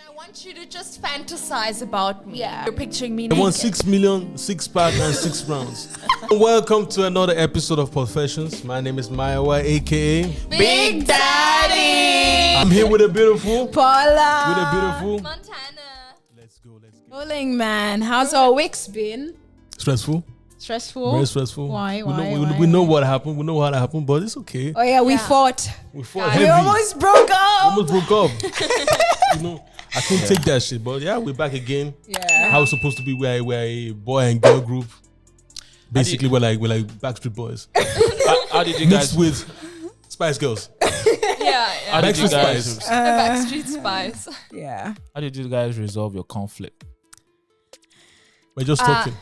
I want you to just fantasize about me. Yeah. You're picturing me I naked. want 6 million, 6 pack, and 6 rounds. Welcome to another episode of Professions. My name is Paella, aka Big Daddy. I'm here with a beautiful Paula. With a beautiful Montana. Let's go. Rolling, man. How's our weeks been? Stressful. Stressful? Very stressful. Why? We know what happened. We know how it happened, but it's okay. Oh, yeah, we fought. We fought Guys. heavy. We almost broke up. Almost broke up. I couldn't take that shit, but yeah, we're back again. Yeah. How it's supposed to be. We're a boy and girl group. Basically, we're like Backstreet Boys How did you guys? mixed with Spice Girls. Yeah. How did you Backstreet guys? Spice. Backstreet Spice. Yeah. How did you guys resolve your conflict? We're just talking.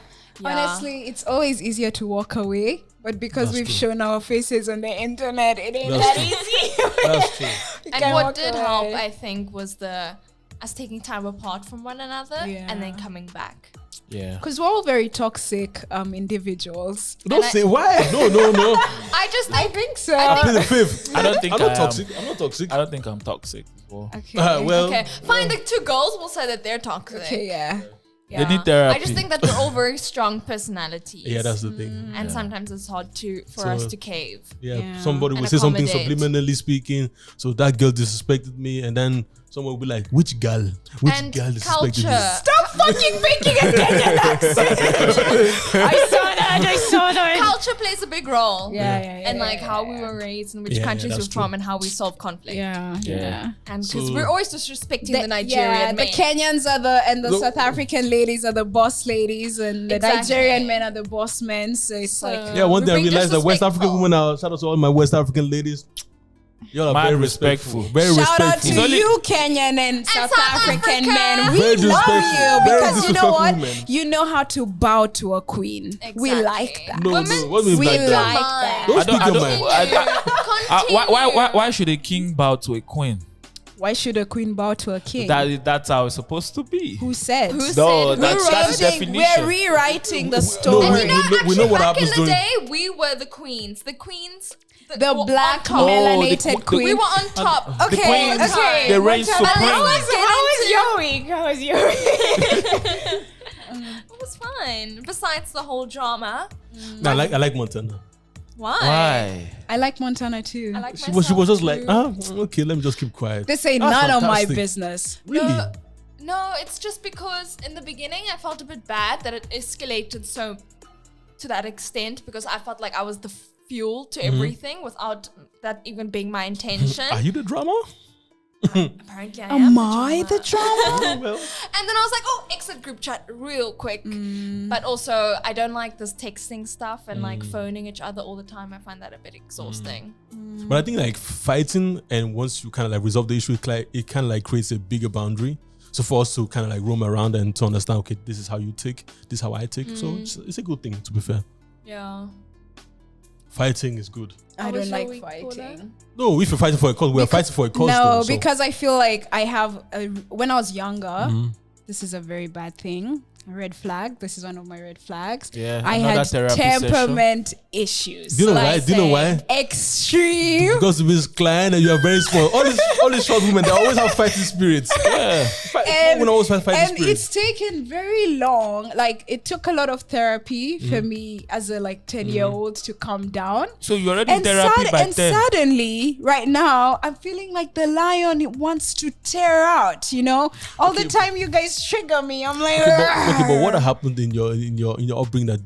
Honestly, it's always easier to walk away, but because That's we've true. shown our faces on the internet, it ain't That's that true. easy. That's true. And can't what walk did away. help, I think, was us taking time apart from one another Yeah. and then coming back. Yeah. Because we're all very toxic individuals. Don't And say why. No. I just I think think so. I Play the fifth. I don't think I'm not I am. toxic. I'm not toxic. I don't think I'm toxic. Well, okay. Well, okay. Fine, the two girls will say that they're toxic. Okay, yeah. Yeah. They need therapy. I just think that we're all very strong personalities. Yeah, that's the thing. And sometimes it's hard for us to cave. Yeah, Yeah. somebody will And say something accommodate. subliminally speaking. So that girl disrespected me, and then someone will be like, "Which girl? Which And girl disrespected culture. you?" Stop fucking making a Kenyan accent. I saw that. Culture plays a big role. Yeah. And like how we were raised and which Yeah, countries that's we're from and how we solve conflict. Yeah. And because So- we're always disrespecting the Nigerian yeah, men. the Kenyans are the No. South African ladies are the boss ladies, and the Exactly. Nigerian men are the boss men. So it's like Yeah, one we day I bring realized that West African disrespectful. women are. Shout out to all my West African ladies. Y'all are Mad very respectful. respectful. Very shout out respectful. to only- you, Kenyan and South South African Africa. men. We Very love disrespectful. you Very because you know disrespectful what? women. You know how to bow to a queen. We Exactly. like that. No, Women, what means we like like that? that. Don't I don't. speak I your don't. mind. Why should a king bow to a queen? Why should a queen bow to a king? That's how it's supposed to be. Who said? Who No, said? that's the Rewriting- definition. We're rewriting the No, story. we- You know, we actually, know what back in happens the during- day, we were the queens. The queens. The were black on top. melanated queen. We were on top. The Okay, queens, okay. they reign How supreme. was your week? How was your week? It was fine. Besides the whole drama. No, I like Montana. Why? I like Montana too. I like She was just like, myself okay, let me just keep quiet. This ain't That's none of my fantastic. business. Really? No, it's just because in the beginning I felt a bit bad that it escalated so to that extent because I felt like I was the fuel to everything without that even being my intention. Are you the drama? Apparently I am. Am the I the drama. drama? Well, And then I was like, oh, exit group chat real quick. But also, I don't like this texting stuff and like phoning each other all the time. I find that a bit exhausting. but I think like fighting, and once you kind of like resolve the issue, it kind of like creates a bigger boundary. So for us to kind of like roam around and to understand, okay, this is how you take, this is how I take. So it's a good thing, to be fair. Yeah. Fighting is good. I How was don't your like week, Paula? fighting. No, if you're fighting for a cause, we're fighting for a cause. No, though, so- because I feel like I have when I was younger, this is a very bad thing. A red flag. This is one of my red flags. Yeah, I another had therapy temperament issues. Do you know why? Do you know why? Extreme. Because of Miss Klein and you are very small. All these short women, they always have fighting spirits. Yeah. Small women always have fighting And spirits. it's taken very long. Like it took a lot of therapy for me as a 10-year-old to calm down. So you're already in therapy by 10. Suddenly, right now, I'm feeling like the lion wants to tear out. You know, all the time you guys trigger me. I'm like, Okay, but what happened in your upbringing that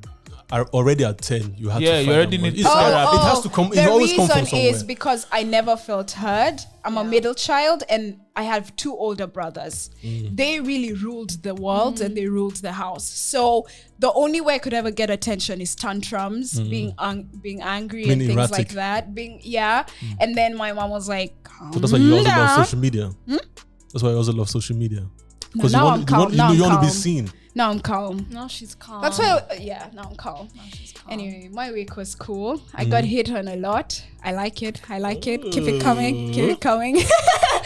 are already at 10? You had Yeah, to you fight already that need much. It's therapy. like, it has to come. It The always comes from reason somewhere. is because I never felt heard. I'm a middle child and I have two older brothers. They really ruled the world and they ruled the house. So the only way I could ever get attention is tantrums, being angry Being and things erratic. like that. And then my mom was like, So that's why you also love down. social media. That's why I also love social media. No, Because now you I'm want, calm. Now you I'm want to be calm. seen. Now I'm calm. No, she's calm. That's why, now I'm calm. She's calm. Anyway, my week was cool. I got hit on a lot. I like it. Keep it coming. Keep it coming.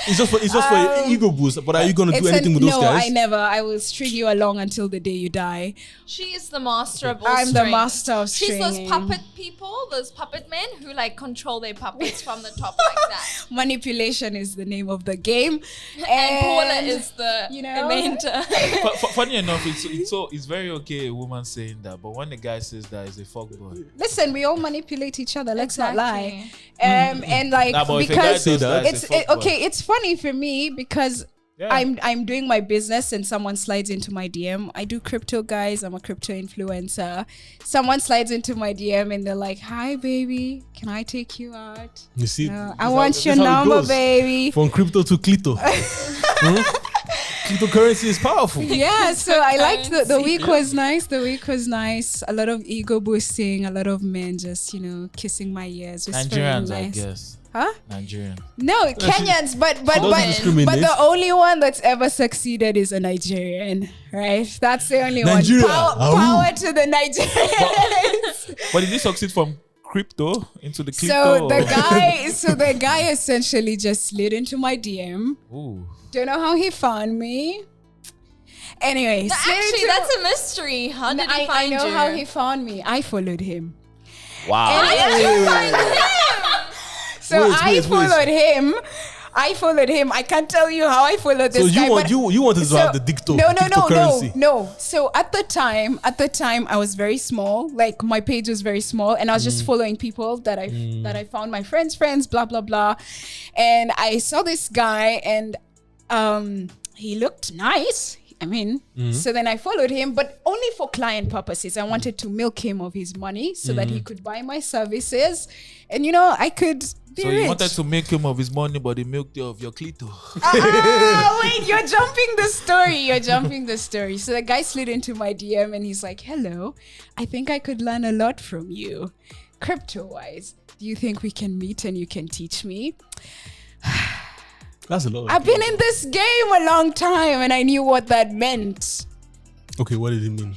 It's just for ego boost. But are you gonna do anything with those guys? No, I never. I will string you along until the day you die. She is the master of all I'm the string. master of She's stringing. those puppet people, those puppet men who like control their puppets from the top like that. Manipulation is the name of the game, And Paula is the inventor. Funny enough, it's very okay a woman saying that, but when the guy says that, it's a fuckboy. Listen, we all manipulate each other. Let's not lie. Exactly. And like Nah, but if a guy because says that, it's a fuckboy. okay. It's funny for me because I'm doing my business and someone slides into my DM. I do crypto, guys. I'm a crypto influencer. Someone slides into my DM and they're like, "Hi, baby, can I take you out? You see, I want your number, baby." From crypto to clito. Clito-currency is powerful. Yeah, so I liked the week was nice. The week was nice. A lot of ego boosting. A lot of men just kissing my ears. Nigerians, nice. I guess. Huh? Nigerian. No, Kenyans, but discriminate. the only one that's ever succeeded is a Nigerian, right? That's the only Nigeria. one. Power to the Nigerians. But did he succeed from crypto into the clito? So the guy essentially just slid into my DM. Ooh. Don't know how he found me. Anyway, Actually, that's a mystery. How did he find you? I know how he found me. I followed him. Wow. So I followed him. I can't tell you how I followed this guy. You wanted to have the clito-currency. No. So at the time, I was very small. Like my page was very small, and I was just following people that I found, my friends, blah blah blah. And I saw this guy, and he looked nice. I mean, so then I followed him, but only for client purposes. I wanted to milk him of his money so that he could buy my services, and I could be So rich. you wanted to make him of his money, but he milked you of your clito. Wait, you're jumping the story. So the guy slid into my DM and he's like, "Hello, I think I could learn a lot from you, crypto-wise. Do you think we can meet and you can teach me?" That's a lot. I've been in this game a long time and I knew what that meant. Okay, what did it mean?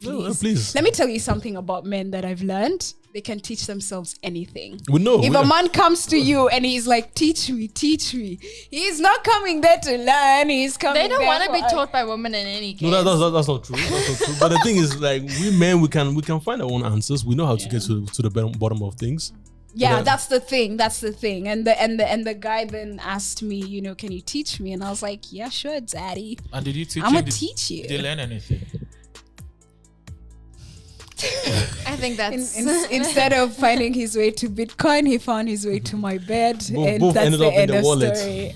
Please. Let me tell you something about men that I've learned. They can teach themselves anything. We know. If a man comes to you and he's like, teach me, he's not coming there to learn. He's coming They don't there want to for be taught by women in any case. No, that's not true. That's not true. But the thing is, like, we men, we can find our own answers. We know how to get to the bottom of things. Yeah, that's the thing. And the guy then asked me, can you teach me? And I was like, yeah, sure, daddy. And did you teach I'm gonna teach you. Did they learn anything? I think that's Instead of finding his way to Bitcoin, he found his way to my bed, and both that's ended the up in end the of wallet. story.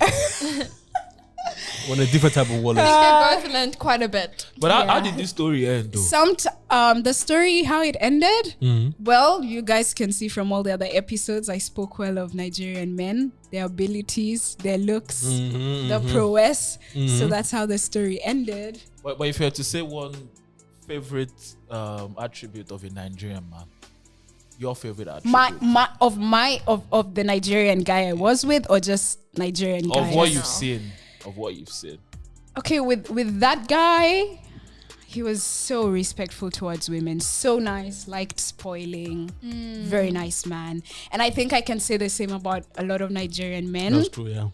On a different type of wallet. I think they both learned quite a bit. But how did this story end, though? The story, how it ended, well, you guys can see from all the other episodes, I spoke well of Nigerian men, their abilities, their looks, their prowess. So that's how the story ended. But if you had to say one favorite attribute of a Nigerian man, your favorite attribute Of the Nigerian guy I was with, or just Nigerian guy? Of what you've seen. Okay, with that guy, he was so respectful towards women, so nice, liked spoiling, very nice man. And I think I can say the same about a lot of Nigerian men. That's true, yeah.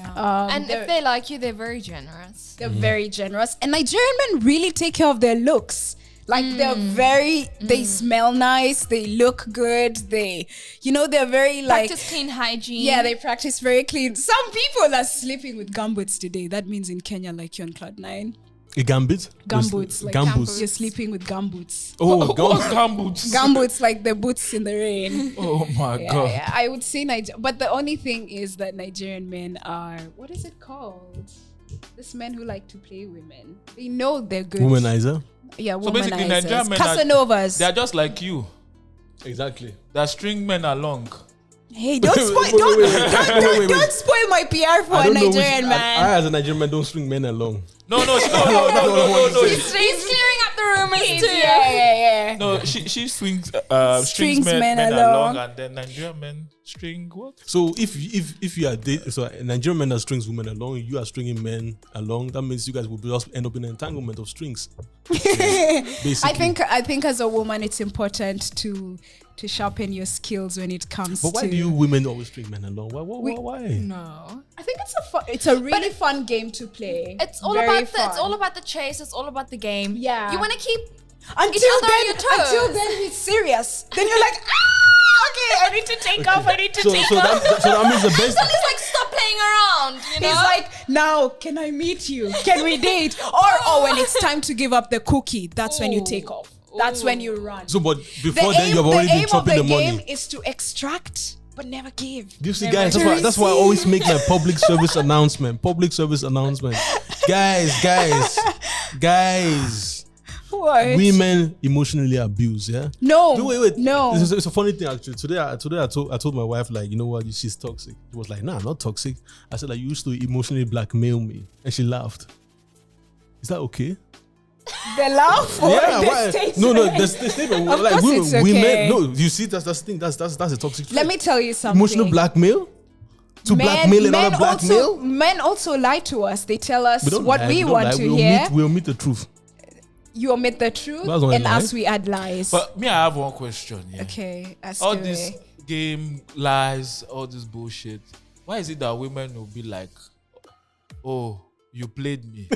And if they like you, they're very generous. They're very generous. And Nigerian men really take care of their looks. Like they smell nice, they look good, they're very like... Practice clean hygiene. Yeah, they practice very clean. Some people are sleeping with gumboots today. That means in Kenya, like you're on cloud 9. A gambit? Gumboots. Like gumboots. You're sleeping with gumboots. Oh, gumboots. Gumboots, like the boots in the rain. Oh my God. Yeah, I would say but the only thing is that Nigerian men are, what is it called? These men who like to play women. They know they're good. Womanizer? Yeah, So basically, womanizers. Nigerian men Casanovas. They're just like you. Exactly. They string men along. Hey, don't spoil my PR for a Nigerian man. I as a Nigerian man don't string men along. No. He's clearing up the rumors too. Yeah. No, she swings strings men along, and then Nigerian men string what? So if you are a Nigerian man that strings women along, you are stringing men along. That means you guys will just end up in an entanglement of strings. Basically. I think as a woman, it's important to to sharpen your skills when it comes But why to. do you women always string men along? Why? No. I think it's a really fun game to play. It's all Very about fun. it's all about the chase. It's all about the game. Yeah. You want to keep Until other on your toes. until then, it's serious. Then you're like, okay, I need to take off. I need to So take so off. that means the best. Then it's like stop playing around. You know. He's like, now, can I meet you? Can we date? Or when it's time to give up the cookie, that's when you take off. That's when you run. So, but before then, you've already been chopping the money. The aim of the game is to extract, but never give. You see, Never guys, to that's why I always make my public service announcement. Guys. What? Women emotionally abuse, yeah? No. Wait. No. It's a funny thing actually. Today I told my wife, like, you know what, she's toxic. She was like, nah, I'm not toxic. I said, like, you used to emotionally blackmail me. And she laughed. Is that okay? The laugh or Yeah, the why? statement? No, the statement. Of Like course it's okay. women, no, you see, that's the thing. That's a toxic trait. Let me tell you something. Emotional blackmail? To blackmail another blackmail? Men also lie to us. They tell us We don't what lie, we don't want lie. to hear. We omit the truth. You omit the truth, That's not a and lie. us we add lies. But me, I have one question. Yeah. Okay, ask All away. this game lies, all this bullshit. Why is it that women will be like, "Oh, you played me"?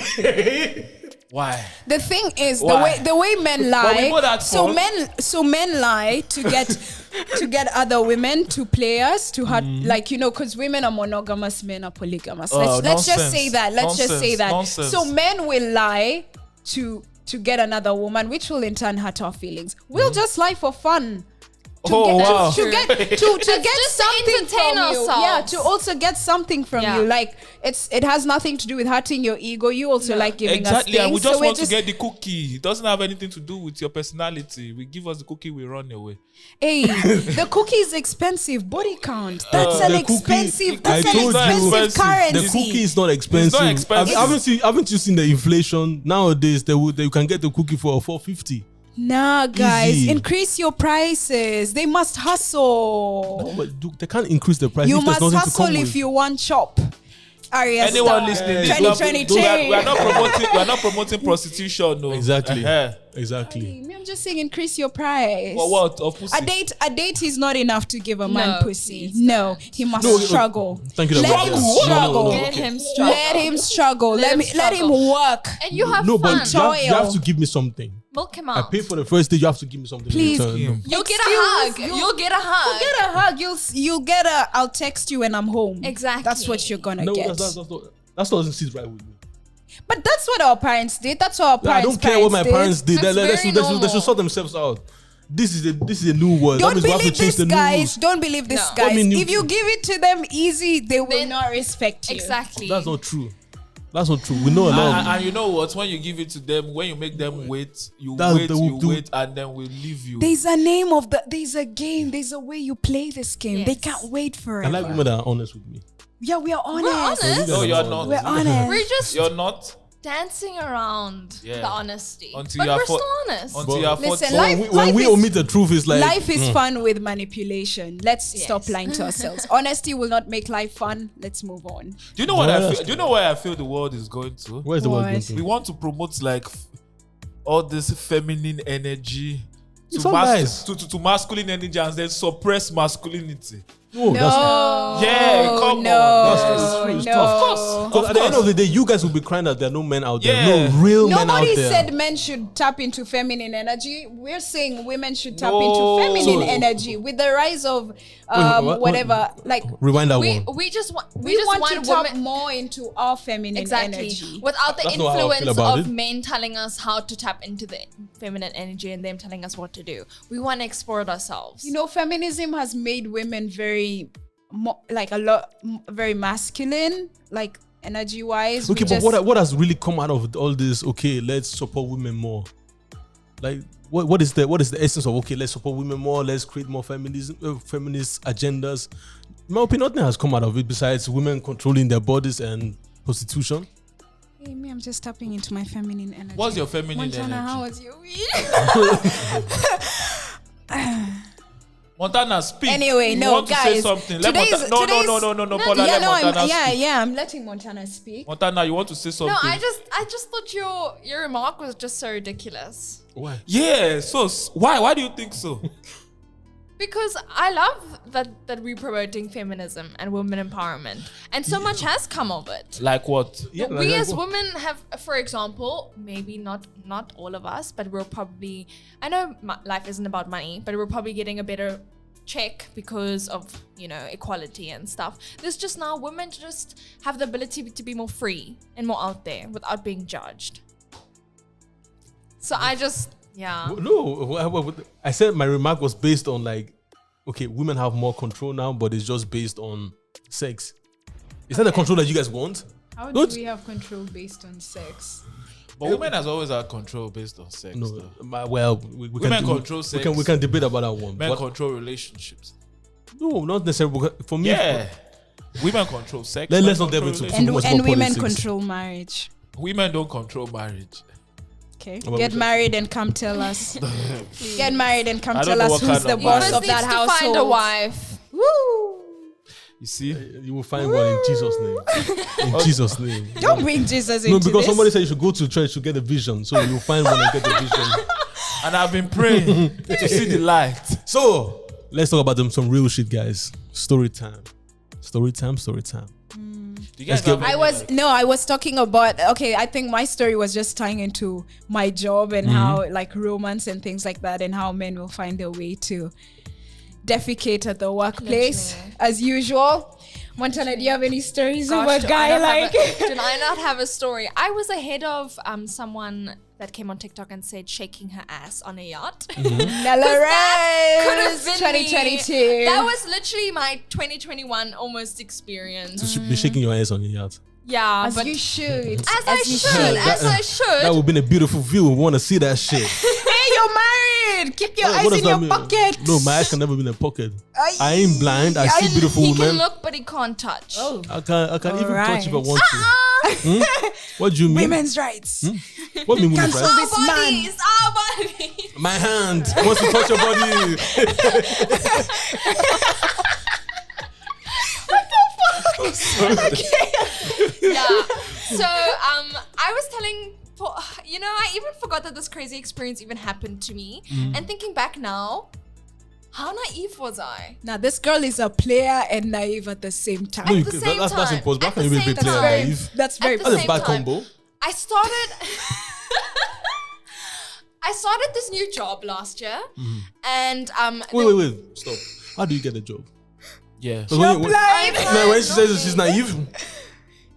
Why? The thing is, Why? the way men we lie. know that So for- men lie to get other women to play us to have because women are monogamous, men are polygamous. Oh, Let's just nonsense. say that. Let's just say that. Nonsense. So men will lie to get another woman, which will in turn hurt our feelings. We'll just lie for fun. Wow. To get just to something entertain from you. ourselves. Yeah, to also get something from Yeah. you. Like it has nothing to do with hurting your ego. You also like giving Exactly, us and things. we just so we're want to get the cookie. It doesn't have anything to do with your personality. We give us the cookie, we run away. Hey, the cookie is expensive. Body count. That's an The cookie- expensive. I That's an told you, expensive currency. the cookie is not expensive. It's not expensive. Haven't you seen the inflation nowadays? You can get the cookie for $4.50. Nah, guys, Easy. increase your prices. They must hustle. But they can't increase the price. You if there's must nothing to come hustle if with. you want chop. Arya Anyone Star. listening, 2022. we are not promoting prostitution. No. Exactly. Uh-huh. Exactly. I'm just saying, increase your price. What of pussy? A date is not enough to give a man No, pussy. please No, he must No, struggle. Thank you. Let him struggle. Let him struggle. Let him struggle. Let him Let him struggle. work. And you have No, fun. but you have to give me something. Milk him I out. pay for the first day. You have to give me something. Please. In return. You'll get a Excuse- hug. you'll- You'll get a hug. Get a hug. You'll get a. I'll text you when I'm home. Exactly. That's what you're gonna No, get. that's not doesn't sit right with me. But that's what our parents did. That's what our I parents. don't care what my parents did. That's They very should normal. sort themselves out. This is a new world. That Don't means we have to believe change this, the guys. rules. Don't believe this, No. guys. I mean, If you give it to them easy, they will Then- not respect you. Exactly. That's not true. That's not true. We know a lot. And you know what? When you give it to them, when you make them wait, you That's wait, the- you the- wait, and then we'll leave you. There's a name of the. There's a game. There's a way you play this game. They Yes. can't wait I forever. like women that are honest with me. Yeah, we are honest. honest. No, you're not. We're honest. We're just You're not. dancing around Yeah. the honesty. Until But you are we're for- still honest. Until you are Listen, 40. life- When we is- omit the truth, it's like Life is fun with manipulation. Let's Yes. stop lying to ourselves. Honesty will not make life fun. Let's move on. Do you know what Yeah, I that's feel? Do you know where I feel the world is going to? Where's the world What? going to? We want to promote like all this feminine energy It's all nice. to masculine energy and then suppress masculinity. No, that's Yeah, come on. That's true. It's no. tough. Of course. Because at the end of the day, you guys will be crying that there are no men out there. Yeah. No real men out Nobody there. said men should tap into feminine energy. We're saying women should tap No. into feminine So- energy with the rise of what- whatever. Like Rewind that We one. we just want we just want to tap women more into our feminine exactly energy. without the That's not how I feel influence about of it. men telling us how to tap into the feminine energy and them telling us what to do. We want to explore it ourselves. You know, feminism has made women very, very masculine, like energy wise. Okay, but what has really come out of all this? Okay, let's support women more. Like, what is the essence of okay? Let's support women more. Let's create more feminist agendas. In my opinion, nothing has come out of it besides women controlling their bodies and prostitution. Hey, me, I'm just tapping into my feminine energy. What's your feminine Montana, energy? how was your week? Montana, speak. Anyway, You no, want to say guys. something. Let today's- Montana, no, Paula, yeah, let no, Montana speak. I'm letting Montana speak. Montana, you want to say something? no, I just thought your remark was just so ridiculous. Why? Yeah, so why do you think so? Because I love that we're promoting feminism and women empowerment, and so much has come of it. Like what? Yeah, We like as what? women have, for example, maybe not all of us, but we're probably, I know life isn't about money, but we're probably getting a better check because of, you know, equality and stuff. There's just now women just have the ability to be more free and more out there without being judged. So I just, yeah. No, I said my remark was based on like, okay, women have more control now, but it's just based on sex. Is that the control that you guys want? How Don't- do we have control based on sex? But women has always had control based on sex. No, though. well, we Women can control sex. We can debate about that one. Men But control relationships. no, not necessarily. Because for me, Yeah. Women control sex. Let's men not delve control into And, too much and more women politics. control marriage. Women don't control marriage. Okay. About Get which- married and come tell us. Get married and come I don't tell know us what who's kind the of boss marriage. of that needs to household. find a wife. Woo! You see? You will find one in Jesus' name. In Jesus' name. Don't bring Jesus No, into because this. somebody said you should go to church to get a vision. So you'll find one and get the vision. And I've been praying to see the light. So let's talk about some real shit, guys. Story time. Story time. Story time. Do you guys Let's get- have any, I was talking about, okay, I think my story was just tying into my job and how like romance and things like that, and how men will find their way to defecate at the workplace Literally. as usual. Montana, do you have any stories of Gosh, a guy like did I not have a story? I was ahead of someone that came on TikTok and said shaking her ass on a yacht. Nella Could have Rose been 2022? me. That was literally my 2021 almost experience. You should be shaking your ass on your yacht. Yeah, As but you should. as I you should, as I That should. would have been a beautiful view. We want to see that shit. Hey, you're married. Keep your What eyes does in that your mean? pocket. No, my eyes can never be in a pocket. Ay. I ain't blind. I see beautiful He women. can look, but he can't touch. Oh. I can even touch if I Alright. want to. What do you mean? Women's rights. What do you mean women's Cancel rights? this Our man. bodies, our bodies. My hand wants to touch your body. Yeah. So I was telling, you know, I even forgot that this crazy experience even happened to me. And thinking back now, how naive was I? Now, this girl is a player and naive at the same time. No, you the can- same that's time. impossible. How At can the you be same a player time. naive? That's very At the That's a same bad time. combo. I started this new job last year, and Wait. Stop. How do you get a job? Yeah. 'Cause You're when blind. no, when she says she's naive,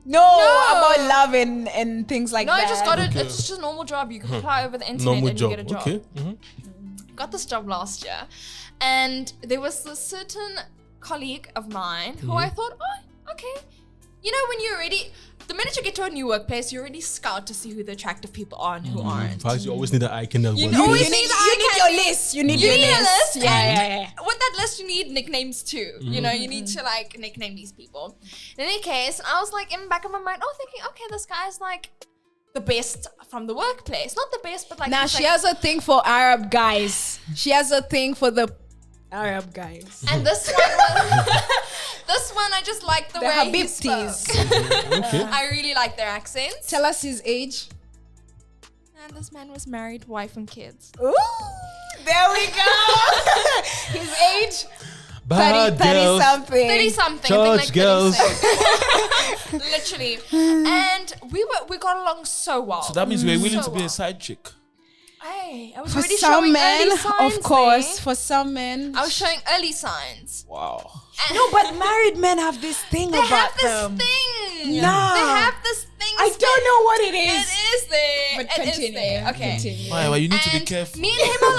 No, about love and things like no, that. I just got it. Okay. It's just a normal job. You can apply over the internet normal and job. you get a job. Okay. Got this job last year, and there was this certain colleague of mine who I thought, oh, okay. You know, when you're already, the minute you get to a new workplace, you already scout to see who the attractive people are and who In aren't. fact, you always need an eye canal. You one. always You need need, the you need eye your candy. list. You need You your need a list. list, Yeah, and yeah. with that list, you need nicknames too. You know, you need to like nickname these people. In any case, I was like in the back of my mind, thinking, okay, this guy's like the best from the workplace. Not the best, but like Now, he's, she like- has a thing for Arab guys. She has a thing for the Arab guys. And this one was this one I just like the The way he Habibtis. spoke. Okay. I really like their accents. Tell us his age. And this man was married, wife and kids. Ooh, there we go. His age? 30, Bad 30 girls. something. 30 something. Church I think like girls. 36. Literally. And we got along so well. So that means we're willing So to be well. a side chick. Hey, I was For already some showing men, early signs of course. there. For some men. I was showing early signs. Wow. And No, but married men have this thing they about have this them. thing. Nah. They have this thing. I don't know what it It is. is there. But It is continue. there. Okay. Continue. Why? You need to be And careful. Me and him are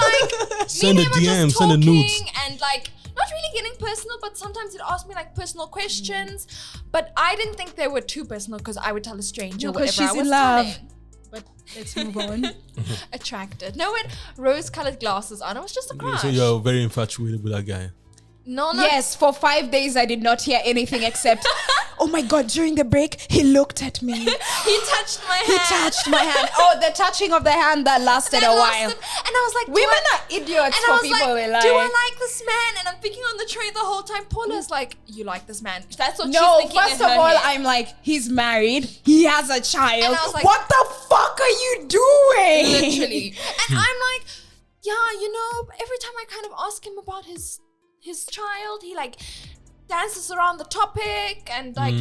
like, Send me a and him are DM, just send a nudes. talking and like not really getting personal, but sometimes he'd ask me like personal questions. But I didn't think they were too personal because I would tell a stranger No, 'cause whatever I she's was in love. telling. But let's move on. Attracted. No, with rose-colored glasses on. It was just a crush. So you're very infatuated with that guy. No. Yes, for 5 days I did not hear anything except, oh my God, during the break, he looked at me. He touched my hand. He touched my hand. Oh, the touching of the hand that lasted That a while. lasted- And I was like, Women are idiots and I for was people like, we like. do I like this man? And I'm thinking on the train the whole time. Paula's like, you like this man? That's what No, she's thinking. first in of her all, head. I'm like, he's married. He has a child. And I was like- what the fuck are you doing? Literally. And I'm like, yeah, you know, every time I kind of ask him about his his child. He like dances around the topic and like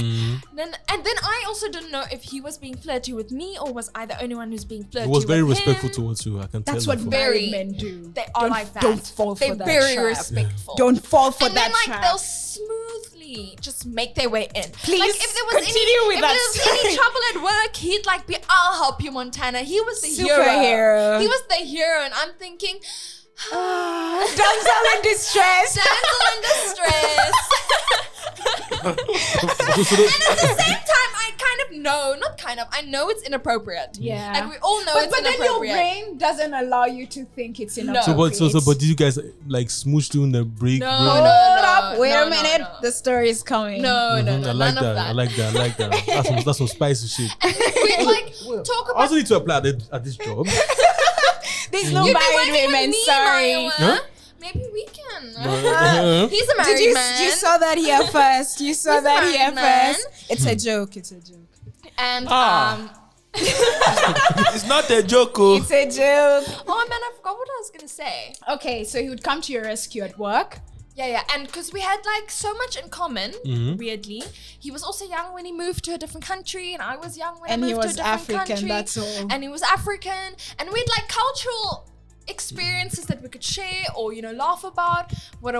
then I also didn't know if he was being flirty with me or was I the only one who's being flirty. He was very with respectful him. towards you. I can tell. That's what that. married men do. They are like that. Don't fall for that They're very trap. respectful. Don't fall for and that then like trap. they'll smoothly just make their way in. Please like if there was continue with if that there was any story. trouble at work, he'd like be, I'll help you, Montana. He was the Superhero. He was the hero, and I'm thinking, damsel in distress. damsel in distress. And at the same time, I know it's inappropriate. Yeah. Like we all know But it's then your inappropriate. brain doesn't allow you to think it's inappropriate. But did you guys like smooch during the break? No, break? no. Hold up. Wait no, a minute. no. The story is coming. No, I like none that. of that. I like that. That's some spicy shit. And then we like talk I about also need to apply at this job. There's no You'd be married working women. with me, Sorry. Mariola. Huh? Maybe we can. Uh-huh. He's a married Did you? man. You saw that here first. You saw He's a that here married man. first. It's a joke. It's a joke. And It's not a joke. Oh. It's a joke. oh man, I forgot what I was gonna say. Okay, so he would come to your rescue at work. Yeah, and because we had like so much in common, Mm-hmm. weirdly. He was also young when he moved to a different country, and I was young when And I he moved was to a different African, country. that's all. And he was African, and we had like cultural experiences that we could share or laugh about. What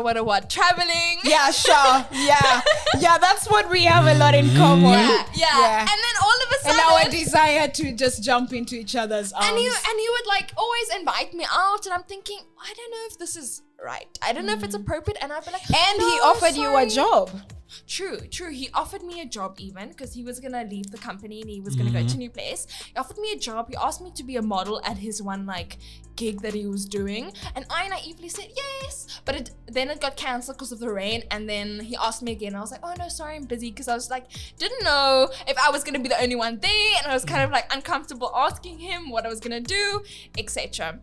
traveling. Yeah, sure. Yeah, that's what we have a lot in common. Yeah. And then all of a And sudden, our desire to just jump into each other's arms. And he would like always invite me out, and I'm thinking, I don't know if this is right. I don't know if it's appropriate. And I'd be like, And he "No, offered you a sorry." job. True. He offered me a job even because he was gonna leave the company and he was gonna go to a new place. He offered me a job. He asked me to be a model at his one like gig that he was doing, and I naively said yes. But then it got cancelled because of the rain. And then he asked me again. I was like, oh no, sorry, I'm busy, because I was like, didn't know if I was gonna be the only one there, and I was kind of like uncomfortable asking him what I was gonna do, etc.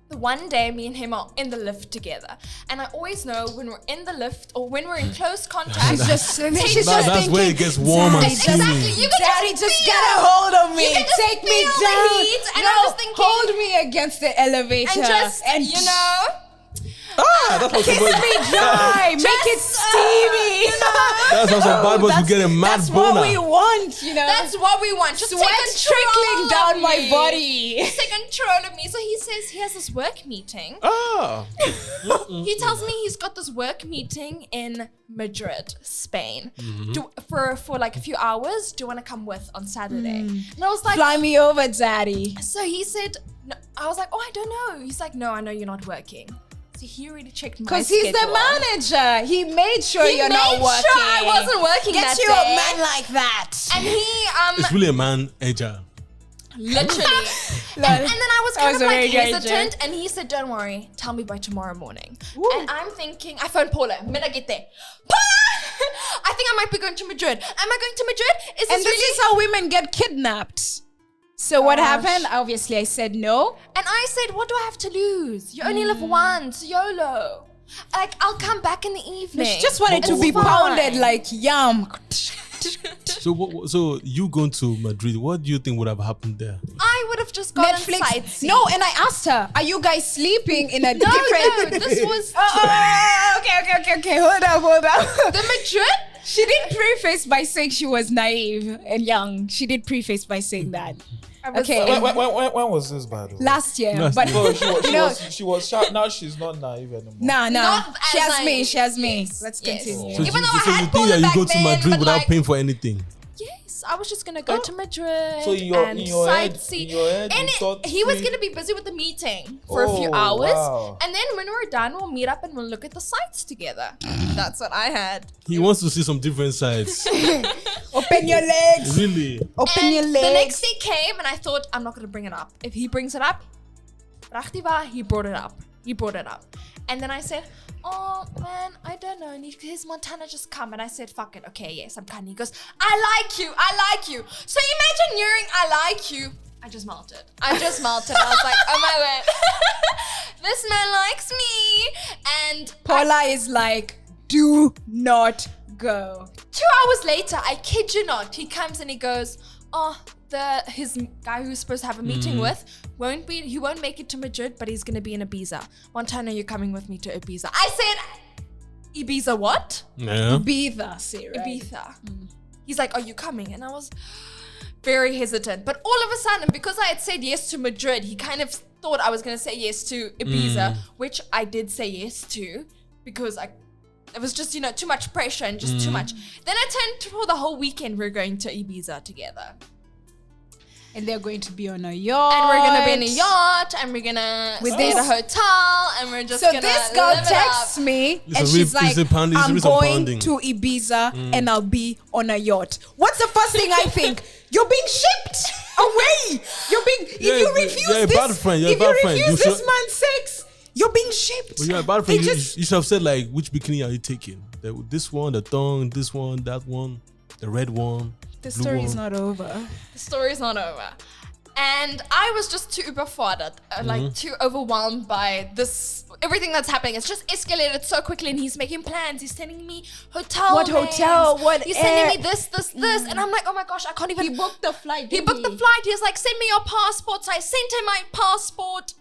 The one day, me and him are in the lift together, and I always know when we're in the lift or when we're in close contact. She's just That's where it gets warm and Daddy, steamy. Exactly. You can Daddy, just just feel. get a hold of me. You can just Take me feel the down. heat, and no, I'm just thinking- hold me against the elevator. And just, That's how kiss me dry. Make it steamy. That's how some bad boys will get a mad That's boner. what we want, that's what we want. Just Sweat take trickling control down of my me. body. Just take control of me. So he says he has this work meeting. Ah. He tells me he's got this work meeting in Madrid, Spain, for like a few hours. Do you want to come with on Saturday? And I was like, Fly me over, Daddy. so he said, no. I was like, oh, I don't know. He's like, no, I know you're not working. So he already checked my Because schedule. he's the manager. He made sure He you're made not working. sure I wasn't working Get that you day. a man like that. And he It's really a man edger. literally. and then I was That kind was of a like very good hesitant, and he said, don't worry, tell me by tomorrow morning. And I'm thinking, I phoned Paula, the minute I get there. Paula! I think I might be going to Madrid. Am I going to Madrid? Is And this this really... is how women get kidnapped. So what happened? Obviously, I said no. And I said, what do I have to lose? You only live once, YOLO. Like, I'll come back in the evening. She just wanted to It's be fine. pounded like yam. So you going to Madrid? What do you think would have happened there? I would have just gone Netflix. sightseeing. No, and I asked her, are you guys sleeping in a No, different... this was... Okay. Hold up. The Madrid? She did preface by saying she was naive and young. She did preface by saying that. Okay. When was this, by the way? Last year. Last But year. So she was sharp. Now she's not naive anymore. nah. Not She as has me. naive. She has me. Yes, Let's yes. continue. So Even though I you had think Paula that you back go to then, Madrid but without like- paying for anything? Yes, I was just gonna go to Madrid So in your and head, sightsee. you And thought he was free- gonna be busy with the meeting for a few Oh, hours, wow. and then when we're done, we'll meet up and we'll look at the sites together. That's what I had. He wants to see some different sides. Open your legs. Really? Open And your the legs. next day came, and I thought I'm not gonna bring it up. If he brings it up, Rachtiva, he brought it up. And then I said, oh man, I don't know. His Montana just come. And I said, fuck it. Okay, yes, I'm coming. He goes, I like you. So imagine hearing I like you. I just melted. I was like, oh my word. This man likes me. And Paula is like, do not go. 2 hours later, I kid you not, he comes and he goes, oh, his guy who's supposed to have a meeting with he won't make it to Madrid, but he's gonna be in Ibiza. Montana, you're coming with me to Ibiza. I said, Ibiza what? Yeah. Ibiza, say, right? Ibiza. He's like, are you coming? And I was very hesitant. But all of a sudden, because I had said yes to Madrid, he kind of thought I was going to say yes to Ibiza, which I did say yes to because it was just, too much pressure and just too much. Then I turned for the whole weekend, we're going to Ibiza together. And they're going to be on a yacht. And we're going to be in a yacht, and we're going to stay at a hotel, and we're just going to this girl texts me, and she's like, I'm going to Ibiza, and I'll be on a yacht. What's the first thing I think? You're being shipped away. You're being, if you refuse this man's sex, you're being shipped. Well, you're a bad friend. You should have said, like, which bikini are you taking? This one, the thong, this one, that one, the red one. The story's not over. The story's not over. And I was just too überfordert, too overwhelmed by everything that's happening. It's just escalated so quickly, and he's making plans. He's sending me hotel names. He's sending me this. And I'm like, oh my gosh, I can't even. He booked the flight. He booked the flight. He was like, send me your passport. So I sent him my passport.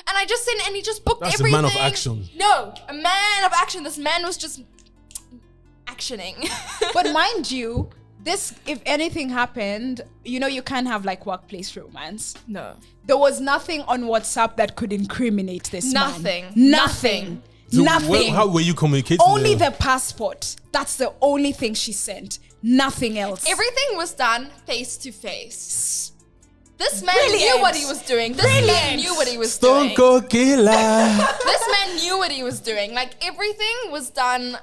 And I just sent, and he just booked everything. That's a man of action. No, a man of action. This man was just actioning. But mind you, if anything happened, you can't have like workplace romance. No. There was nothing on WhatsApp that could incriminate this Nothing. man. Nothing. So Nothing. how were you communicating? Only the passport. That's the only thing she sent. Nothing else. Everything was done face to face. This man Brilliant. knew what he was doing. This man knew what he was Stone doing. Cold Killer. This man knew what he was doing. Like, everything was done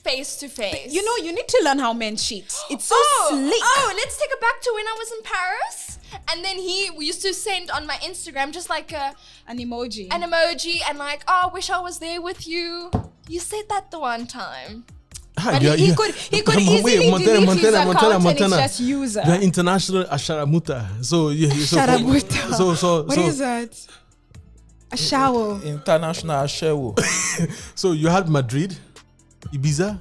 face to face. You need to learn how men cheat. It's so slick. Oh, let's take it back to when I was in Paris. And then we used to send on my Instagram just like an emoji. An emoji and like, oh, wish I was there with you. You said that the one time. But he could easily delete his account and it's just user. The international Asharamuta. So Asharamuta. What is that? Ashawo. International Ashawo. So you had Madrid, Ibiza,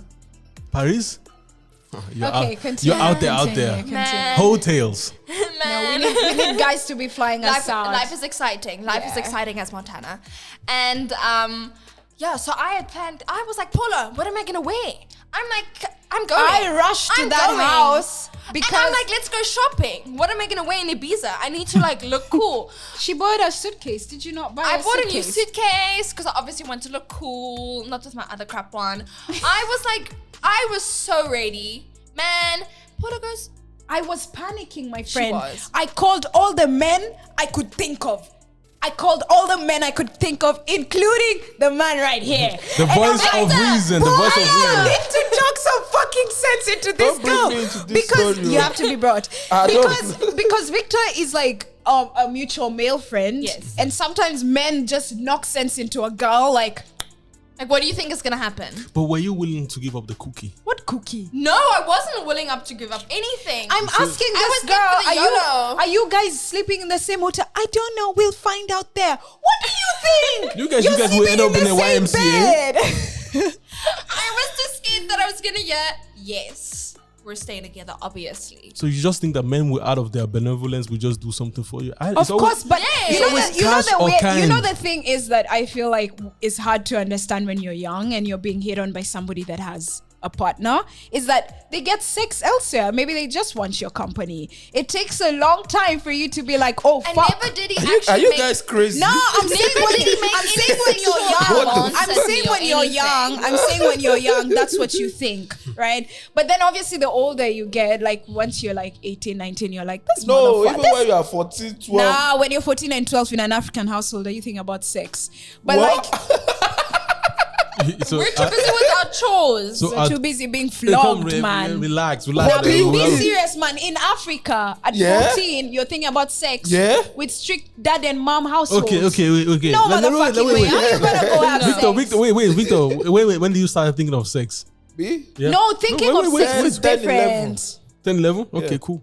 Paris. Continue. You're out there. Man. Hotels. Man. No, we need guys to be flying us out. Life is exciting. Life is exciting as Montana. And so I had planned. I was like, Paula, what am I gonna wear? I'm like, I'm going. I rushed to that house because and I'm like, let's go shopping. What am I gonna wear in Ibiza? I need to like look cool. She bought a suitcase. Did you not buy I bought a new suitcase because I obviously want to look cool, not with my other crap one. I was so ready. Man, Paula goes, I was panicking, my friend. She was. I called all the men I could think of. Including the man right here. The voice of reason. You need to talk some fucking sense into this girl. Because you have to be brought. Because Victor is like a mutual male friend. Yes. And sometimes men just knock sense into a girl like, what do you think is gonna happen? But were you willing to give up the cookie? what cookie? No, I wasn't willing to give up anything. I'm asking this was girl, in for the YOLO. are you guys sleeping in the same hotel? I don't know. We'll find out there. What do you think? You guys will end up in a YMCA. I was just scared that I was gonna yes. We're staying together, obviously. So you just think that men will, out of their benevolence, will just do something for you? Of course, but Yeah. you know the thing is that I feel like it's hard to understand when you're young and you're being hit on by somebody that has a partner, is that they get sex elsewhere. Maybe they just want your company. It takes a long time for you to be like, oh, And fuck. never did he actually Are you make- guys crazy? No, I'm saying when you're young. I'm saying when you're young, that's what you think, right? But then obviously the older you get, like once you're like 18, 19, you're like, this No, motherfucker. even when you are 14, 12. Nah, when you're 14 and 12 in an African household, you think about sex. But So, We're too busy with our chores. we're too busy being flogged, man. Relax. Now, be serious, man. In Africa, at 14, you're thinking about sex with strict dad and mom household. Okay. No motherfucking way. How you gonna go have sex? Victor, wait. When do you start thinking of sex? Me? Yeah. No, thinking of sex is 10, 11. different. 10, 11? Okay, Yeah. cool.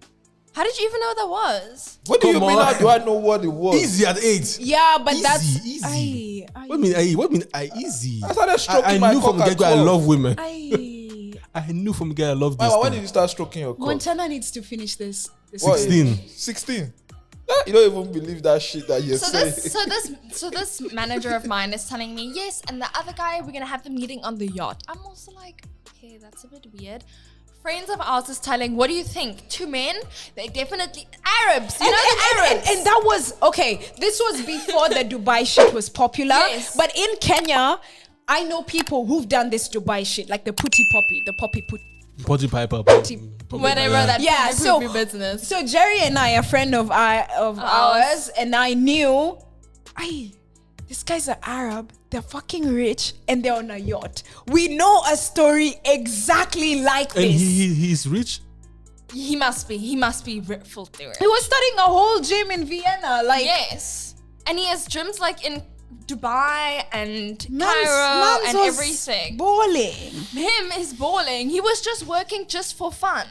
How did you even know what that was? What do you Come mean? on. How do I know what it was? Easy at 8. Yeah, but that's Easy. What mean easy? I started stroking I my knew from cock the at get-go I 12. love women. I I knew from the get-go I love this Mama, when thing. did you start stroking your cock? Montana needs to finish this. What 16. age? 16. Yeah, You don't even believe that shit that you're So saying. so this manager of mine is telling me, yes, and the other guy, we're gonna have the meeting on the yacht. I'm also like, okay, that's a bit weird. Friends of ours is telling, what do you think? 2 men? They're definitely Arabs. You know the Arabs. And that was, okay, this was before the Dubai shit was popular. Yes. But in Kenya, I know people who've done this Dubai shit, like the putty poppy, the poppy put. Potty piper. Whatever that Yeah, so business. So Jerry and I, a friend of ours, and I knew, these guys are Arab, they're fucking rich, and they're on a yacht. We know a story exactly like And this. he's rich. He must be filthy rich. He was starting a whole gym in Vienna, like Yes. And he has gyms like in Dubai and Mans Cairo and was everything. balling. Him is balling. He was just working just for fun.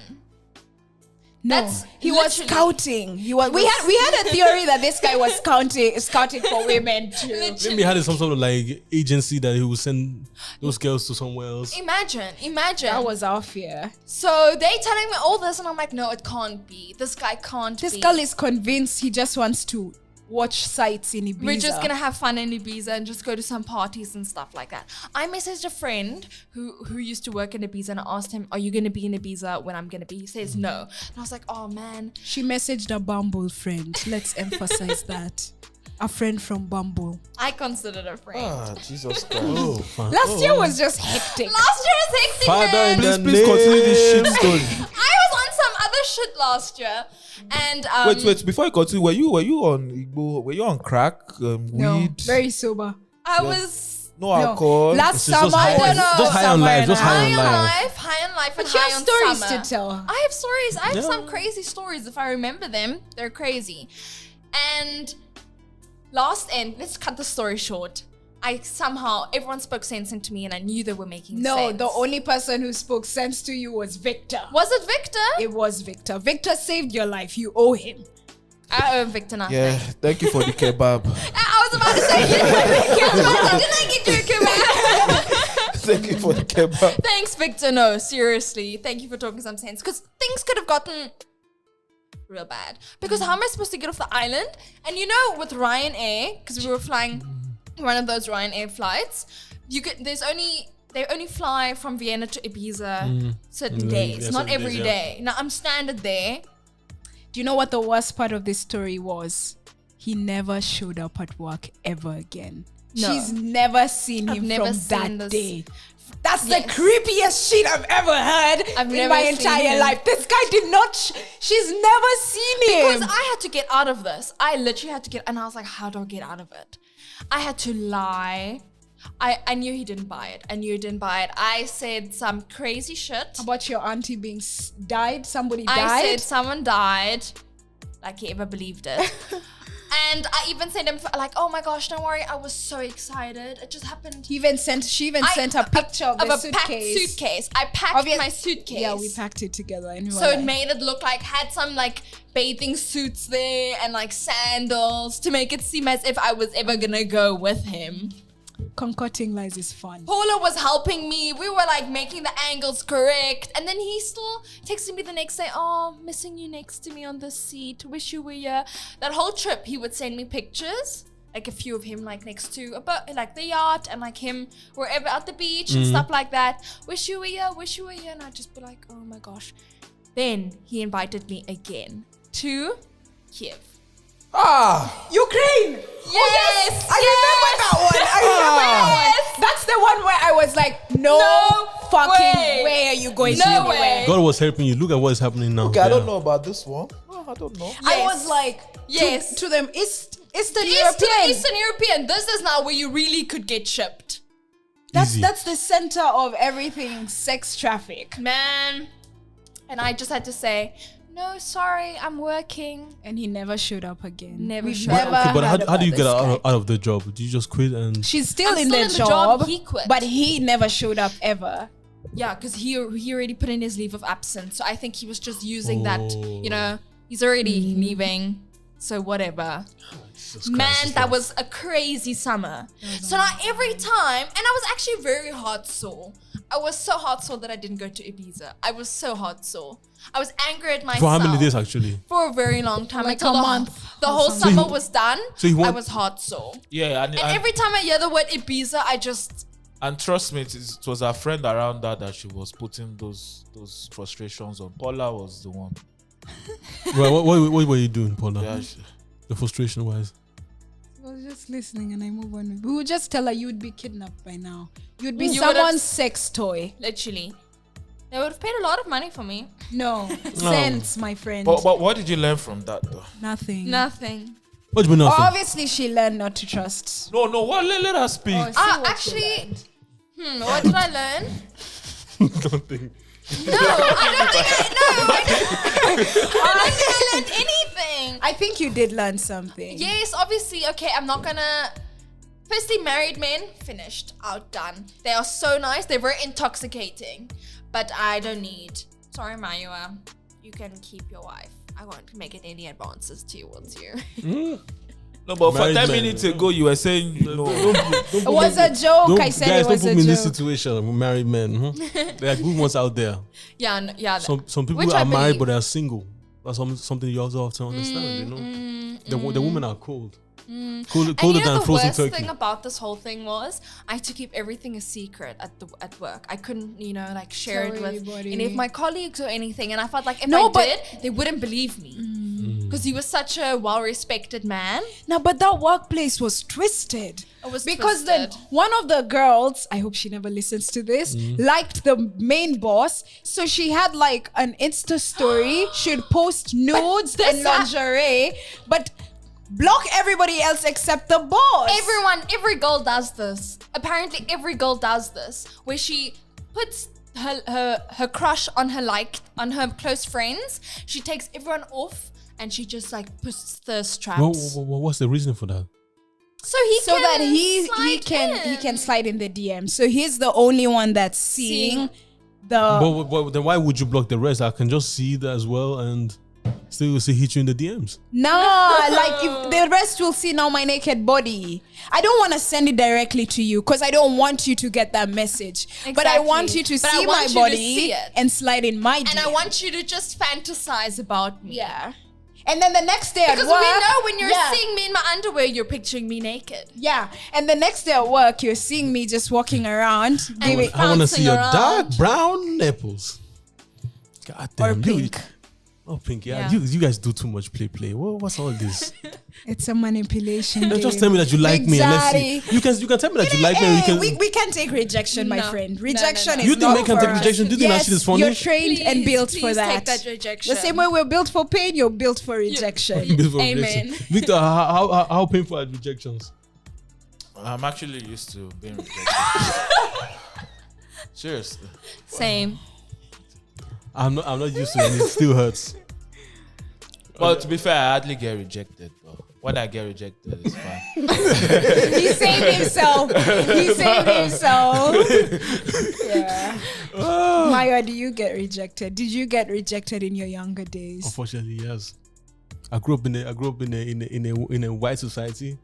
No, That's he was literally- scouting. We had a theory that this guy was scouting for women too. Literally. Maybe he had some sort of like agency that he would send those girls to somewhere else. Imagine. That was our fear. So they telling me all this, and I'm like, no, it can't be. This guy can't This be. girl is convinced he just wants to watch sights in Ibiza. We're just gonna have fun in Ibiza and just go to some parties and stuff like that. I messaged a friend who used to work in Ibiza and I asked him, are you gonna be in Ibiza when I'm gonna be? He says no. And I was like, oh man. She messaged a Bumble friend. Let's emphasize that. A friend from Bumble. I considered a friend. Jesus Christ. Oh, fuck. Last year was just hectic. Last year was hectic, Father man. in the Please continue this shit story. I was on some other shit last year. And Wait, before you continue, were you on Igbo? Were you on crack? No, Weed? very sober. I was No alcohol? Last It's just summer high- was just high on life, just high high on on life. life But and you high have on stories summer. to tell. I have stories. I have Yeah. some crazy stories. If I remember them, they're crazy. And let's cut the story short. Everyone spoke sense into me and I knew they were making No, sense. the only person who spoke sense to you was Victor. Was it Victor? It was Victor. Victor saved your life. You owe him. I owe Victor nothing. Yeah, thank you for the kebab. I was about to say, didn't I get you a kebab? Thank you for the kebab. Thanks, Victor. No, seriously. Thank you for talking some sense. Because things could have gotten real bad. Because how am I supposed to get off the island? And you know, with Ryanair, because we were flying one of those Ryanair flights, they only fly from Vienna to Ibiza certain days, yeah, not certain every days, day. Now I'm stranded there. Do you know what the worst part of this story was? He never showed up at work ever again. No. She's never seen him never from seen that this. day. That's Yes. the creepiest shit I've ever heard I've in never my seen entire him. life. This guy did not. She's never seen him. Because I had to get out of this. I literally had to get, and I was like, how do I get out of it? I had to lie. I knew he didn't buy it. I said some crazy shit. About your auntie being died. Somebody I died. said someone died. Like he ever believed it. And I even sent him like, oh my gosh, don't worry. I was so excited. It just happened. She even sent a picture of the a packed suitcase. I packed Obvious- my suitcase. Yeah, we packed it together. And we So were it like, made it look like had some like bathing suits there and like sandals to make it seem as if I was ever gonna go with him. concocting lies is fun. Paula was helping me. We were like making the angles correct. And then he still texted me the next day. Oh, missing you next to me on the seat. Wish you were here. That whole trip, he would send me pictures. Like a few of him like next to a boat, like the yacht, and like him wherever at the beach and stuff like that. Wish you were here. Wish you were here. And I'd just be like, oh my gosh. Then he invited me again to Kiev. Ukraine! Yes! I remember that one. I remember that one. That's the one where I was like, no fucking way are you going No anywhere. way. God was helping you. Look at what is happening now. Okay, I Yeah. don't know about this one. Oh, I don't know. I Yes. was like, Yes. to them, Eastern Eastern European. Eastern European. This is now where you really could get shipped. Easy. That's the center of everything sex traffic. Man. And I just had to say, no, sorry, I'm working. And he never showed up again. Never We've showed never up. Okay, but heard how do you about get this out guy. of the job? Do you just quit and She's still I'm in still the in the job, job, he quit. but he never showed up ever. Yeah, because he already put in his leave of absence. So I think he was just using that, Oh. you know, he's already leaving. So whatever. Man, that was a crazy summer. So now every time, and I was actually very heart sore. I was so heart sore that I didn't go to Ibiza. I was so heart sore. I was angry at myself. For how many days actually? For a very long time. Like until a month. The whole So summer you- was done. so you I want- was heart sore. Yeah, And every time I hear the word Ibiza, I just... and trust me, it was her friend around her that she was putting those frustrations on. Paula was the one. Well, what were you doing, Paula? Yeah, The frustration wise. I was just listening and I move on. We would just tell her you'd be kidnapped by now. You'd be You would've- someone's sex toy. Literally. They would have paid a lot of money for me. No. Cents, my friend. but what did you learn from that though? Nothing. Nothing. What do you mean nothing? Obviously, she learned not to trust. No, what? Let her speak. Actually... what did I learn? Nothing. No, I don't think I learned anything. I think you did learn something. Yes, obviously. Okay, I'm not gonna... Firstly, married men, finished, outdone. They are so nice. They're very intoxicating. But I don't need... Sorry, Mayua. You can keep your wife. I won't make any advances towards you. No, but for Married 10 men. minutes ago, you were saying no. It was a joke. I said guys, it was don't put a me in this joke. situation. I'm married men. There are good ones out there. Yeah, yeah. Some people Which I are married, believe. but they are single. That's something you also have to understand. The women are cold. Colder And you know than the frozen worst turkey. thing about this whole thing was I had to keep everything a secret at work. I couldn't, like share Tell it with anybody. any of my colleagues or anything. And I felt like if No, I but- did, they wouldn't believe me. Because he was such a well-respected man. No, but that workplace was twisted. It was because twisted. one of the girls, I hope she never listens to this, liked the main boss. So she had like an Insta story. She'd post nudes this and lingerie, but block everybody else except the boss. Every girl does this. Apparently, every girl does this, where she puts her crush on her close friends. She takes everyone off, and she just like puts thirst traps. What's the reason for that? So that he slide can slide in the DM. So he's the only one that's seeing the. But then why would you block the rest? I can just see that as well and still see hit you in the DMs. Nah, like if the rest will see now my naked body. I don't want to send it directly to you because I don't want you to get that message. But I Exactly. want you to But I see want my you to body see it. and slide in my DM. And I want you to just fantasize about me. Yeah. And then the next day at Because work, we know when you're yeah, seeing me in my underwear, you're picturing me naked. Yeah. And the next day at work, you're seeing me just walking around. giving- I want to see bouncing your around. dark brown nipples. God damn. Or you- pink. Pink. Yeah. Yeah. You guys do too much play. What's all this? It's a manipulation game. Just tell me that you like me and let's see. Exactly. You can tell me that you like me. And Hey, we can, we can take rejection, my No. friend. No, Rejection no. is You think not men can for take us. rejection? Do you think that Yes, shit is funny? You're trained and built for Please that. take that rejection. The same way we're built for pain, you're built for rejection. Before Amen. rejection. Victor, how painful are rejections? I'm actually used to being rejected. Seriously. I'm Same. not used to it. And it still hurts. But to be fair, I hardly get rejected. But when I get rejected, it's fine. He saved himself. He saved himself. Yeah. Maya, do you get rejected? Did you get rejected in your younger days? Unfortunately, yes. I grew up in a white society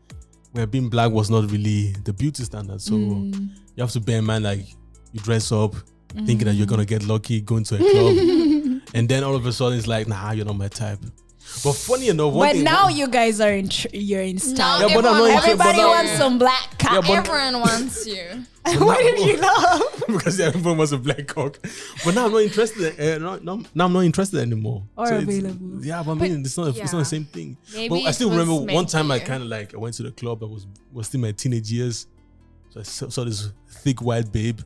where being black was not really the beauty standard. So you have to bear in mind, like, you dress up thinking that you're gonna get lucky going to a club, and then all of a sudden it's like, nah, you're not my type. But funny enough, But now you guys are you're in style. Now Yeah, but I'm not everyone interested- Everybody but now- wants some black cat. Yeah, but- Everyone wants you. Why did you laugh? because everyone was a black cock. But now I'm not interested. Now I'm not interested anymore. Or it's- available. Yeah, but I mean, it's not the yeah. same thing. Maybe But I still it was remember meant one time for I you. kind of like I went to the club. I was still in my teenage years. So I saw this thick white babe.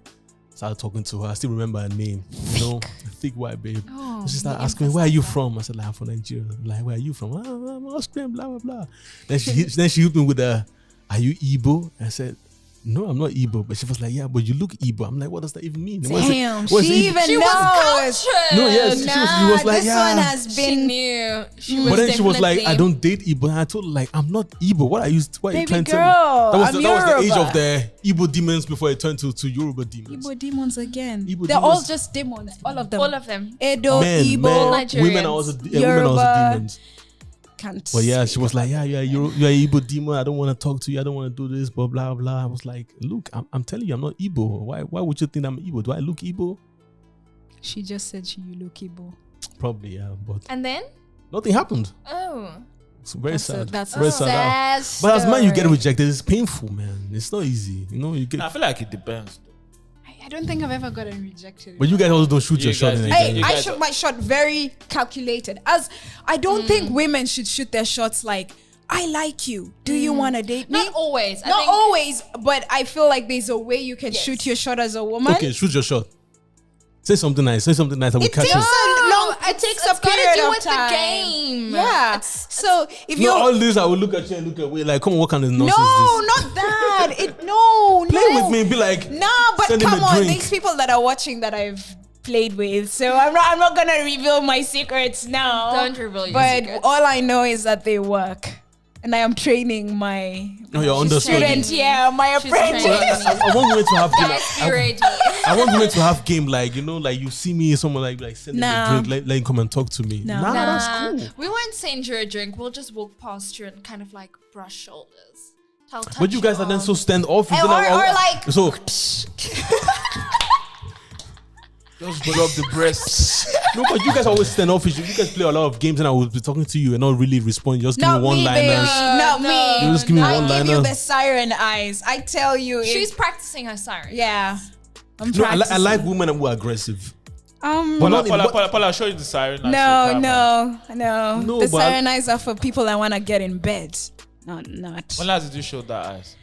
Started talking to her. I still remember her name. A thick white babe. Oh, She started asking me, "Where are you from?" I said, "Like, I'm from Nigeria." Like, "Where are you from?" "I'm Austrian." Blah blah blah. Then she hit me with a, "Are you Igbo?" I said, "No, I'm not Igbo." But she was like, "Yeah, but you look Igbo." I'm like, "What does that even mean?" Damn, What's she Igbo? even She knows. was cultured. No, yes, she was like, this yeah. one has She been. knew. She was But then she was like, definitely- "I don't date Igbo." And I told her, like, "I'm not Igbo. What are you Baby trying to tell girl, me?" That was I'm the age Yoruba. of the Igbo demons before it turned to Yoruba demons. Igbo demons again. Igbo They're all demons. just demons. All of them. All of them. Edo, Men, Igbo, women are Nigerians. also Yoruba. demons. can't. But yeah, she was like, yeah, you're Igbo demon. I don't want to talk to you. I don't want to do this, blah, blah, blah. I was like, look, I'm telling you, I'm not Igbo. Why would you think I'm Igbo? Do I look Igbo? She just said you look Igbo. Probably, yeah. But And then? nothing happened. Oh. It's very sad. That's very a sad But as man, you get story. rejected. It's painful, man. It's not easy. You know, you get. I feel like it depends. I don't think I've ever gotten rejected. But you guys also don't shoot You your shot. guys- In Hey, again. you I guys shot are- my shot very calculated. As I don't think women should shoot their shots like, I like you. Do you want to date me? Not always. I Not think always, but I feel like there's a way you can Yes. shoot your shot as a woman. Okay, shoot your shot. Say something nice. Say something nice. I will It catch takes you. a long. It it's- takes it's a gotta period do of with the time. game. Yeah. So if No, you all this I will look at you and look away. Like, come on, what kind of nonsense no, is not that. No, this? Play with me. Be like, No, but send him come a on, drink. these people that are watching that I've played with. So I'm not gonna reveal my secrets now. Don't reveal your But secrets. all I know is that they work, and I am training my Oh, you're understudying. student. Yeah, my She's apprentice. training. I want women to have game. Guys, be ready. I want women to have game. Like, you know, like you see me, someone like send him Nah. a drink, let him come and talk to me. No. Nah, that's Nah, cool. we won't send you a drink. We'll just walk past you and kind of like brush shoulders. I'll touch But you guys your are then arm. so standoffish. Or Then like- so. Just drop the breasts. No, but you guys always standoffish. You guys play a lot of games, and I will be talking to you and not really respond. You just give me Not one me, liners. baby. Not No, me. You just give me I one give you liner. the siren eyes. I tell you. She's practicing her siren. yeah. I'm No, I practicing. like women who are aggressive. Um. But Paula, not- Paula, I'll show you the siren. No. No, The but- siren eyes are for people I want to get in bed. Not. When last did you show that eyes?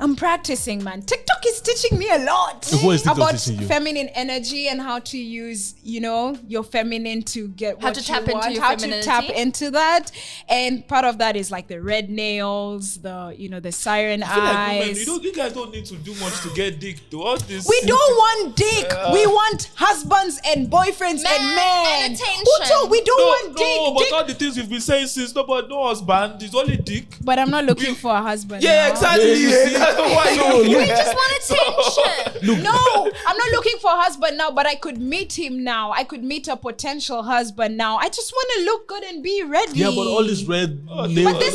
I'm practicing, man. TikTok is teaching me a lot What is TikTok about teaching you? feminine energy and how to use, your feminine to get How what to you tap into want, your how femininity. to tap into that. And part of that is like the red nails, the siren I feel like women, eyes. you guys don't need to do much to get dick. To all this. We don't want dick. We want husbands and boyfriends and men. and attention. Who told we don't want dick? No, but Dick- all the things we've been saying since nobody, no husband, it's only dick. But I'm not looking for a husband. Yeah, now. exactly. Yeah, you see? That's why No, We just want attention. No, I'm not looking for a husband now, but I could meet him now. I could meet a potential husband now. I just want to look good and be ready. Yeah, but all this red nails. But this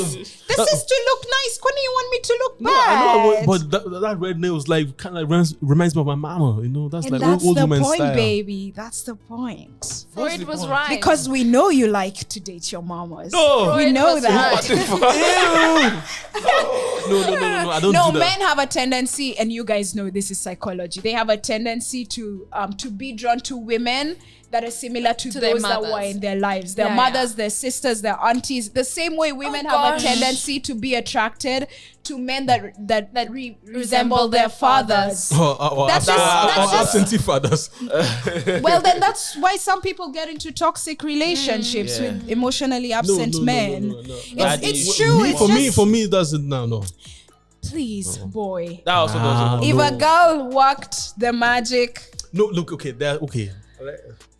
is to look nice. When do you want me to look No, bad? I know, I want, but that red nails like kind of reminds me of my mama. You know, that's and like that's old the woman point, style. baby. That's the point. Freud the was point? right. Because we know you like to date your mamas. No. we Freud know was that. right. No, I don't No, do that. men have a tendency, and you guys know this is psychology. They have a tendency to be drawn to women that are similar to To their those that mothers. were in their lives. Their Yeah, mothers, yeah. their sisters, their aunties. The same way women Oh, have a gosh. tendency to be attracted to men that resemble resemble their their fathers. That's just- absentee fathers. Well, then that's why some people get into toxic relationships Yeah. with emotionally absent men. No. It's true. Me, It's for just, me, it doesn't. No. please, boy. That also Nah. doesn't If work. a girl worked the magic, No, look, okay, they're okay.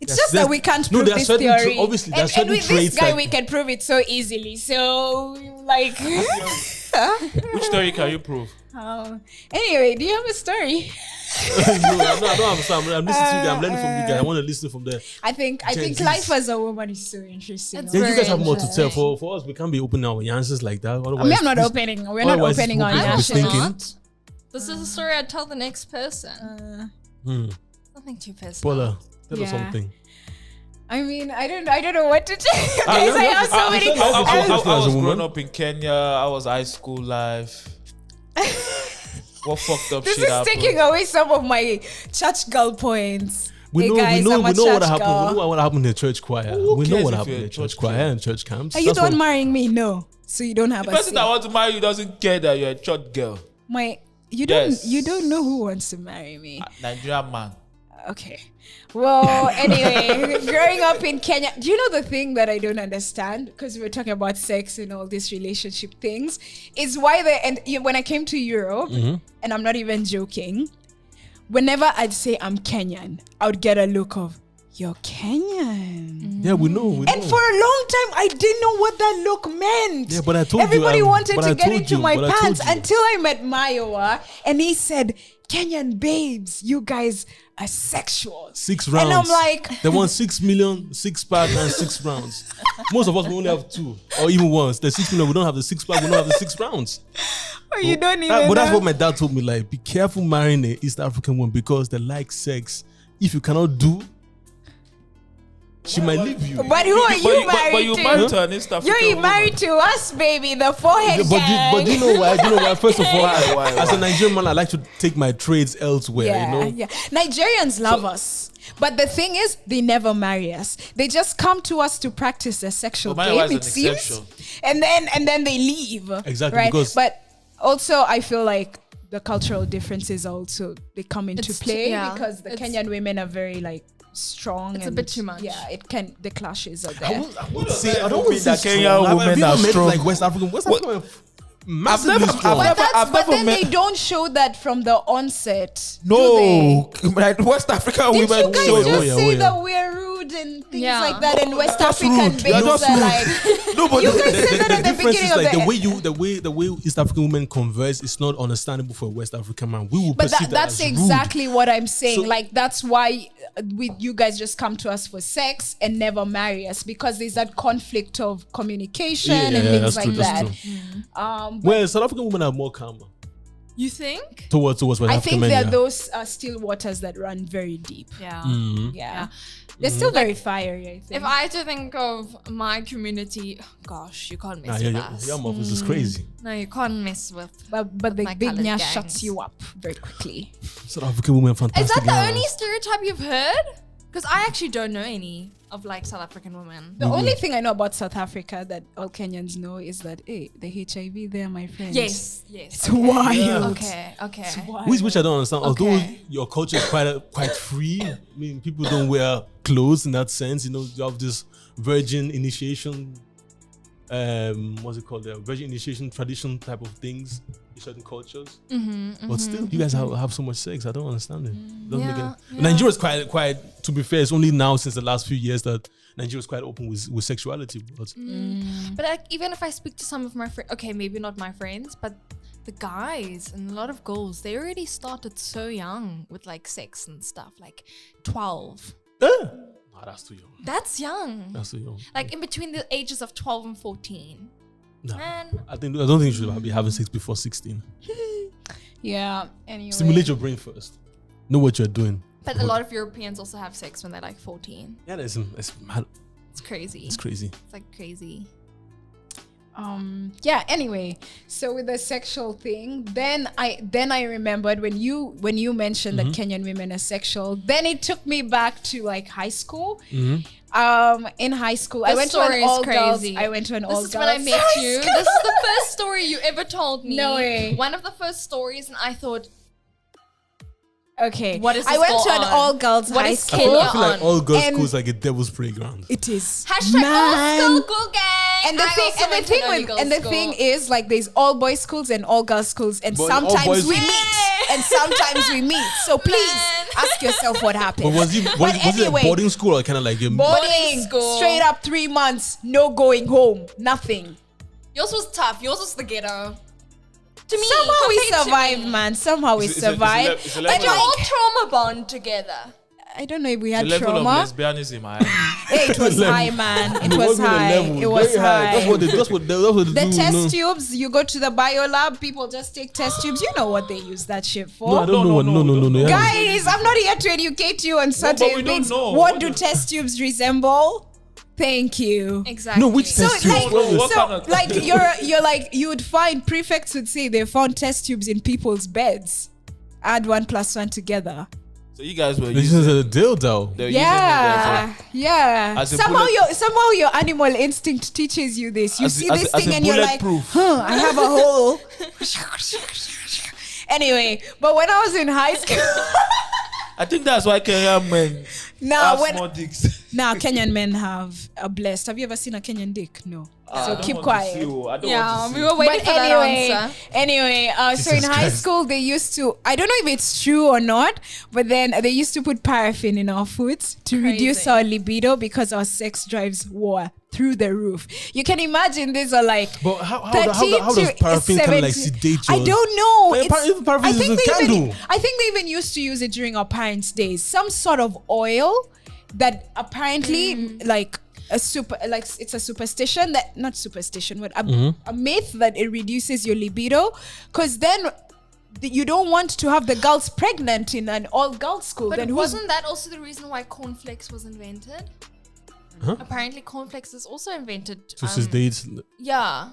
it's Yes, just that we can't no, prove there are this certain theory. obviously, there are and certain with traits this guy, that- we can prove it so easily. So, like, Which story can you prove? anyway, do you have a story? No, I don't understand. I'm listening to you. I'm learning from you guys. I want to listen from there. I think Z's. life as a woman is so interesting. It's Yeah, you very guys have more to tell. interesting. For us, we can't be opening our answers like that. I Otherwise, mean, I'm not this- opening. We're not otherwise opening people our will be I'm lashes. thinking- not. This is a story I'd tell the next person. Nothing too personal. Paula, tell us Yeah. something. I mean, I don't know what to tell you guys. I have so many. I was woman. growing up in Kenya. I was high school life. What fucked up This shit is happened? taking away some of my church girl points. Hey guys, we I'm a know what church happened. girl. We know what happened in the church choir. Who We know cares what if happened you're in a the church church choir girl? and church camps. Are you That's done what- marrying me? No. So you don't have The a person say. that wants to marry you doesn't care that you're a church girl. You Yes. don't know who wants to marry me. Nigerian man. Okay. Well, anyway, growing up in Kenya, do you know the thing that I don't understand? Because we were talking about sex and all these relationship things, is why when I came to Europe, and I'm not even joking, whenever I'd say I'm Kenyan, I would get a look of, you're Kenyan. Yeah, we know. And for a long time, I didn't know what that look meant. Yeah, but I told you, everybody wanted but to I get told into you, my but I told pants you. until I met Mayowa, and he said, "Kenyan babes, you guys are sexual." 6 rounds. And I'm like, they want 6 million, 6-pack, and 6 rounds. Most of us, we only have 2 or even once. The 6 million, we don't have the 6-pack, we don't have the 6 rounds. oh, you don't even But that's know. what my dad told me. Like, be careful marrying an East African woman because they like sex. If you cannot do, she might leave you. But who are you married But you to? married to an East African You're married to us, baby, the forehead gang. But do you know why? Do you know why? First of all, Why? as a Nigerian man, I like to take my trades elsewhere. Yeah, You know. yeah. Nigerians love us. But the thing is, they never marry us. They just come to us to practice their sexual But Mayowa game, is it an seems. exception. And then they leave. Exactly, Right? because- But also, I feel like the cultural differences also, they come into It's- play yeah, because the it's- Kenyan women are very like strong. It's a and bit too much. Yeah, the clashes are there. See, I don't mean mean that that Kenyan women have you are ever met strong? like West African women massively never- strong. I've But never then met- they don't show that from the onset. do No, like West African they? Did women. you guys Oh, just yeah, say yeah. that we're rude and things Yeah. like that, and West That's African rude. You're babes just are rude. like, No, but you guys said that at the difference beginning is of like the the way East African women converse is not understandable for a West African man. We will But perceive that's that as exactly what I'm saying. So- Like that's why you guys just come to us for sex and never marry us because there's that conflict of communication Yeah, and yeah, things that's like true, that. that's true. But Well, South African women are more calmer You think? towards West I African think men. there are Yeah. those still waters that run very deep. Yeah. Yeah. They're still very fiery, I think. If I had to think of my community, gosh, you can't mess Nah, with yeah, us. your mouth is just crazy. No, you can't mess with. but the my big coloured nya gangs. shuts you up very quickly. South African women, fantastic. Is that the yeah. only stereotype you've heard? Because I actually don't know any of like South African women. The only thing I know about South Africa that all Kenyans know is that, hey, the HIV there, my friends. Yes. It's wild. Okay. Which I don't understand. Although Okay. your culture is quite free. I mean, people don't wear clothes in that sense. You know, you have this virgin initiation, what's it called? The virgin initiation tradition type of things in certain cultures. But still, you guys have so much sex. I don't understand it. Doesn't make any- Nigeria is quite. To be fair, it's only now since the last few years that Nigeria is quite open with sexuality. But But like, even if I speak to some of my friends, okay, maybe not my friends, but the guys and a lot of girls, they already started so young with like sex and stuff, like 12. nah, that's too young. That's young. That's too young. Like in between the ages of 12 and 14. Nah. Man. I don't think you should be having sex before 16. Yeah. Anyway. Stimulate your brain first. Know what you're doing. But a lot of Europeans also have sex when they're like 14. Yeah, it's mad. It's crazy. It's crazy. It's like crazy. Yeah, anyway, so with the sexual thing, then I remembered when you mentioned that Kenyan women are sexual, then it took me back to like high school. In high school, I This went to story an is all girls. crazy. I went to an all This girls. is when I met you. This is the first story you ever told me. No way. One of the first stories, and I thought, Okay, What is I this went all to an on? all girls What high is school. Kenya I feel like on? all girls' And- school is like a devil's playground. It is hashtag Man. all school girl gang. And the I thing, also and the went to thing, an only with, girls' and the school. thing is, like, there's all boys schools and all girls schools, and But all sometimes boys- we meet, and sometimes we meet. So please Man. ask yourself what happened. But was it a boarding school or kind of like a Boarding school. straight up 3 months, no going home, nothing. Yours was tough. Yours was the ghetto. To me, Somehow we compared to survived, me. man. Somehow we It's a survived. it's a But level you of- all trauma bond together. I don't know if we the had level trauma. of lesbianism. Hey, it was high, man. It was wasn't a high. level, It was very high. That's what they The do. test tubes, you go to the bio lab, people just take test tubes. You know what they use that shit for. No, I don't know. No. Yeah. Guys, I'm not here to educate you on certain but we don't things. know. What do test tubes resemble? Thank you. Exactly. No, which So test tubes? like, What so kind of- like you're like you would find prefects would say they found test tubes in people's beds. Add 1 + 1 together. So you guys were This using is a dildo. they were Yeah, yeah. As a Somehow bullet- somehow your animal instinct teaches you this. You As- see as- this as thing a and you're like, bulletproof. I have a hole. Anyway, but when I was in high school, I think that's why Kenyan men Nah, have when- small dicks. now Kenyan men have a blessed. Have you ever seen a Kenyan dick? No. So keep quiet. Yeah, we were waiting for that answer. Anyway, so in Jesus high Christ. school they used to, I don't know if it's true or not, but then they used to put paraffin in our foods to reduce Crazy. our libido because our sex drives were through the roof. You can imagine these are like But how 30 does to paraffin kind of like 70 sedate I your- don't know. But It's- paraffin is a they candle. I think they even used to use it during our parents' days. Some sort of oil that apparently like it's a superstition that not superstition but a myth that it reduces your libido because then you don't want to have the girls pregnant in an all girls school. But Then wasn't that also the reason why cornflakes was invented? Huh? Apparently cornflakes is also invented to sedate? yeah.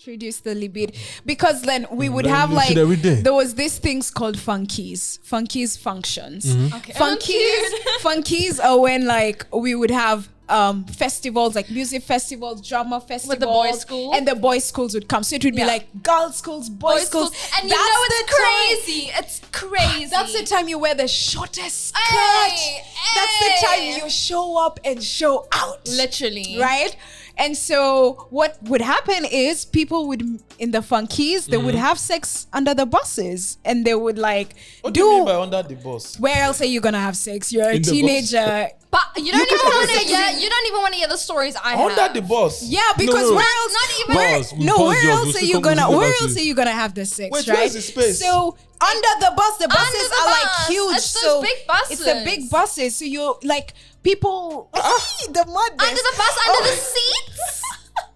to reduce the libido because then we would Then have you like shit every day. there was these things called funkies functions. Okay. Funkies are when like we would have festivals like music festivals, drama festivals the boys' school? and the boys schools would come, so it would be Yeah. like girls schools, boys schools, And you know it's crazy. It's crazy. That's the time you wear the shortest skirt. Hey, That's the time hey. you show up and show out. Literally. Right? And so what would happen is people would in the funkies they would have sex under the buses and they would like What do you mean by under the bus? where else are you gonna have sex? You're a In the bus. teenager. But you don't even can want have to sex hear. You don't even want to hear the stories I have. Under the bus. Yeah, because no. where else? Not even- Where, Pause. no, Pause, where George. else We'll are still you come- gonna? we'll Where come back else to are you. you gonna have the sex? Wait, right? where's the space? So under the bus, the buses Under the are like bus. huge. It's those so big it's the buses. big buses. So you like people. The mud. Under the bus, under the seats.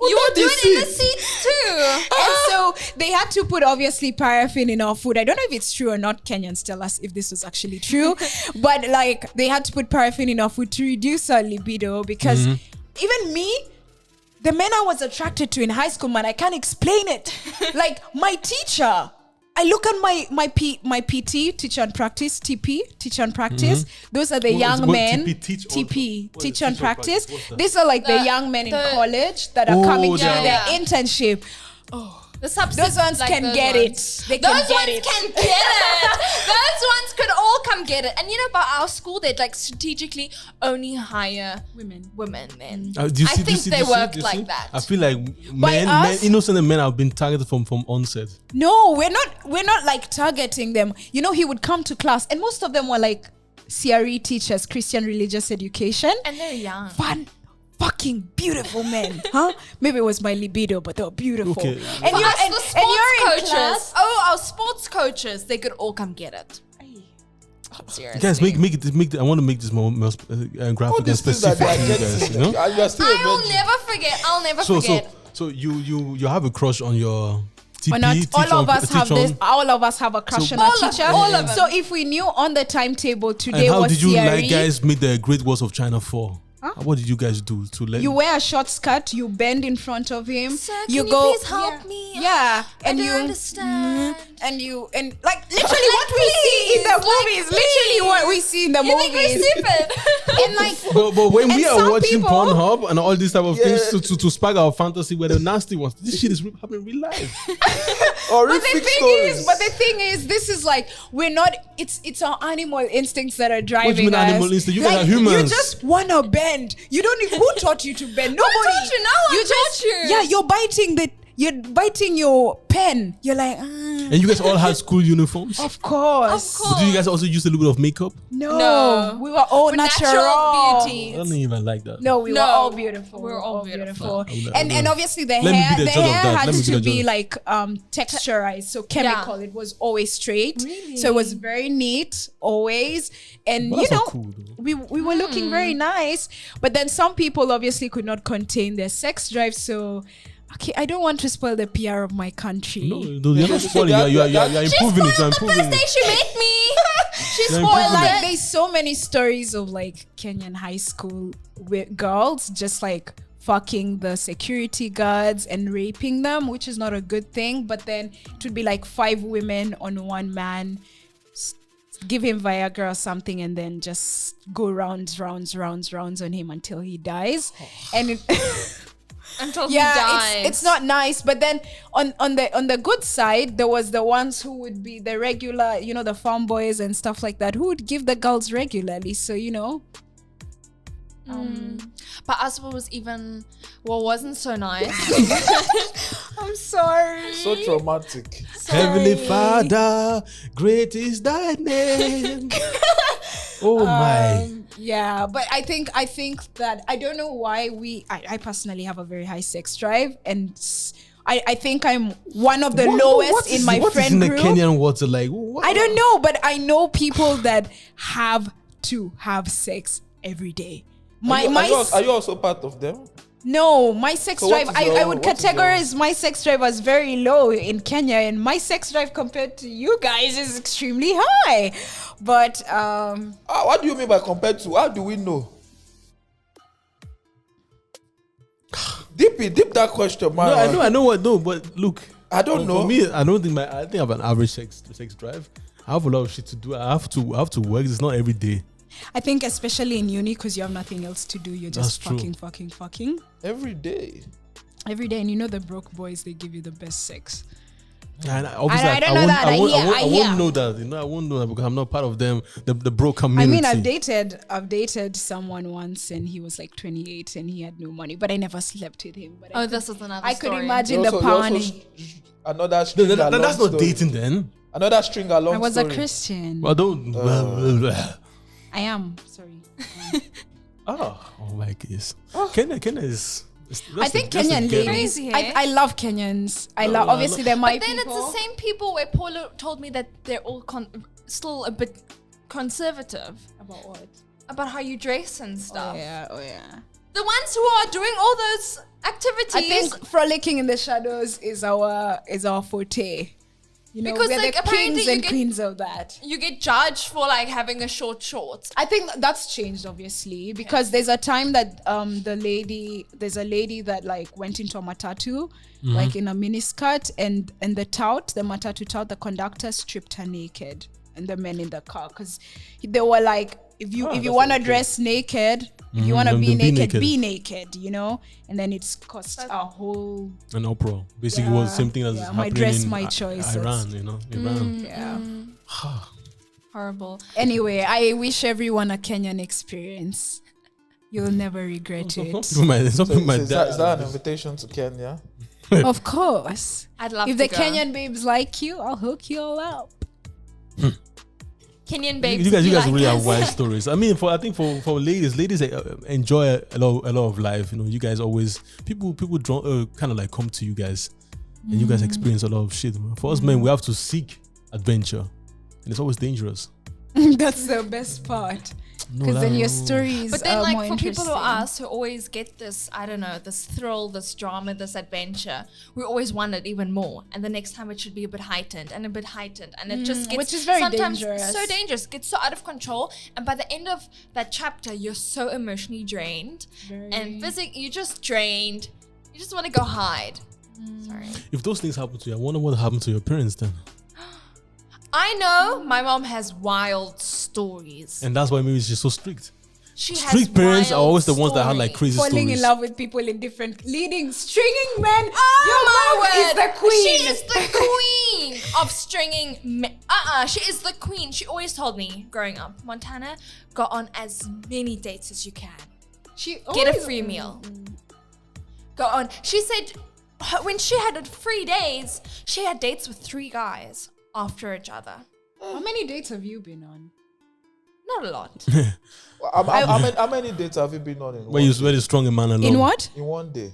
You Under would do the it in the seats. seats too. And so they had to put obviously paraffin in our food. I don't know if it's true or not. Kenyans tell us if this was actually true. But like they had to put paraffin in our food to reduce our libido because even me, the men I was attracted to in high school, man, I can't explain it. Like my teacher, I look at my PT, teacher and practice, TP, teacher and practice. Those are the young what, men. TP, teach or- TP, what is teacher and teacher and practice. practice? What's that? These are like the The- young men in the- college that are Oh, coming to they are- their Yeah. internship. The substance, Those ones like can those get ones. it. They can Those get ones it. can get it. Those ones could all come get it. And you know, by our school, they'd like strategically only hire women then. Do you I see- do you think see- they do you see- worked do you like see? that. I feel like men, us? innocent men have been targeted from onset. No, we're not like targeting them. You know, he would come to class and most of them were like CRE teachers, Christian religious education. And they're young. Fun, fucking beautiful men. Huh? Maybe it was my libido, but they were beautiful. Okay. And For you're us, and, the and sports you're in coaches. class. Oh, our sports coaches, they could all come get it. Seriously. Guys, make I want to make this more graphic All and these things that specific they are for you guys. getting. You know. You are still a I will virgin. never forget. I'll never So forget. you have a crush on your TP. Or not, all teacher of us have teacher this. on- All of us have a crush So- on our All of- teacher. all of them. So if we knew on the timetable today And how was did you CRE, like guys made the Great Walls of China fall? What did you guys do to let you wear a short skirt, you bend in front of him, Sir, you can you go, please help me? yeah, and I you don't understand. and like literally what we see in the please, like, movies, literally what we see in the You think we're movies. stupid? And like But when And we are some watching people- Pornhub and all these type of Yeah. things to spark our fantasy where the nasty ones, this shit is happening in real life. Horrific stories. but the thing is, this is like we're not. It's our animal instincts that are driving What do you mean us. animal instinct? You guys Like, are humans. You just wanna bend. You don't even. Who taught you to bend? Nobody. taught you? No one just, taught you. Yeah, you're biting your pen. You're like, And you guys all had school uniforms. of course. Of Did you guys also use a little bit of makeup? No, we were all We're natural. natural I beauty. don't even like that. No, we were No, all beautiful. we were all beautiful. And obviously the Let me hair, be the judge of that. had Let me be to the be judge. like texturized, so chemical. It was always straight, Really? so it was very neat always. And But you that's know, not cool, though. we were looking very nice. But then some people obviously could not contain their sex drive, so. Okay, I don't want to spoil the PR of my country. No, you're not spoiling. You're She improving it. You're spoiled the improving first day it. she met me. She You're spoiled improving Like it. there's so many stories of like Kenyan high school with girls just like fucking the security guards and raping them, which is not a good thing. But then it would be like 5 women on one man, give him Viagra or something, and then just go rounds on him until he dies. And it, Until he yeah, dies. it's not nice. But then on the good side, there was the ones who would be the regular, you know, the farm boys and stuff like that, who would give the girls regularly. So you know, But us wasn't so nice. I'm sorry. So traumatic. Heavenly Father, great is thy name. Oh my. Yeah, but I think that I don't know why I personally have a very high sex drive, and I think I'm one of the lowest in my friend what is in group. the Kenyan water like? What? I don't know, but I know people that have to have sex every day. Are you also part of them? No, my sex So drive, what is I would what is categorize my sex drive as very low in Kenya, and my sex drive compared to you guys is extremely high. But What do you mean by compared to? How do we know? Deep that question, man. No, I know what. No, but look, I don't know. For me, I don't think I think I have an average sex drive. I have a lot of shit to do. I have to work. It's not every day. I think especially in uni, because you have nothing else to do, you're just That's true. fucking Every day. every day. And you know the broke boys, they give you the best sex. And obviously, I don't know that. I I won't hear. know that. I won't know that because I'm not part of them. The broke community. I mean, I've dated someone once, and he was like 28, and he had no money, but I never slept with him. But This is another I could story. imagine You the also- you also pounding. another string along That's not story. dating then. Another string along I was story. a Christian. Well, don't. I am. Sorry. Oh my goodness. Kenya is. I think Kenyan ghetto. ladies. Crazy, eh? I love Kenyans. I No, love. no, Obviously, they're my But then people. it's the same people where Paula told me that they're all still a bit conservative About what? about how you dress and stuff. Oh yeah. The ones who are doing all those activities. I think frolicking in the shadows is our forte. You know, Because, we're like, the apparently kings you and get- queens of that. you get judged for like having a short. I think that's changed obviously because there's a time that there's a lady that like went into a matatu like in a miniskirt and the matatu tout, the conductor stripped her naked and the men in the car because they were like if you want to dress naked, if you want to then be naked, you know, and then it's cost a whole An uproar. Basically, it was the same thing as my happening dress, in my choice. Iran. You know, Iran. yeah. Horrible. Anyway, I wish everyone a Kenyan experience. You'll never regret it. Some people might Is die. that an invitation to Kenya? Of course. I'd love If to the go. Kenyan babes like you, I'll hook you all up. Kenyan babes. You guys like really have us. wild stories. I mean, for ladies enjoy a lot of life. You know, you guys always people kind of like come to you guys, and you guys experience a lot of shit. For us men, we have to seek adventure, and it's always dangerous. That's the best part. Because then your stories But then, are like, more for people who interesting. are us who always get this, I don't know, this thrill, this drama, this adventure, we always want it even more. And the next time it should be a bit heightened and a bit heightened. And it just gets which is very sometimes dangerous. so dangerous, gets so out of control. And by the end of that chapter, you're so emotionally drained. And physically, you're just drained. You just want to go hide. Sorry. If those things happen to you, I wonder what happened to your parents then. I know my mom has wild stories. And that's why maybe she's so strict. She has Strict parents are wild always the ones that have like stories. crazy falling stories. in love with people in different stringing men. Oh Your mom my is word. the queen. She is the queen of stringing men. She is the queen. She always told me growing up, Montana, go on as many dates as you can. She Get a always- free meal. Go on. She said when she had 3 days, she had dates with 3 guys after each other. How many dates have you been on? Not a lot. How many dates have you been on in Where you very strong in man alone. In what? in one day?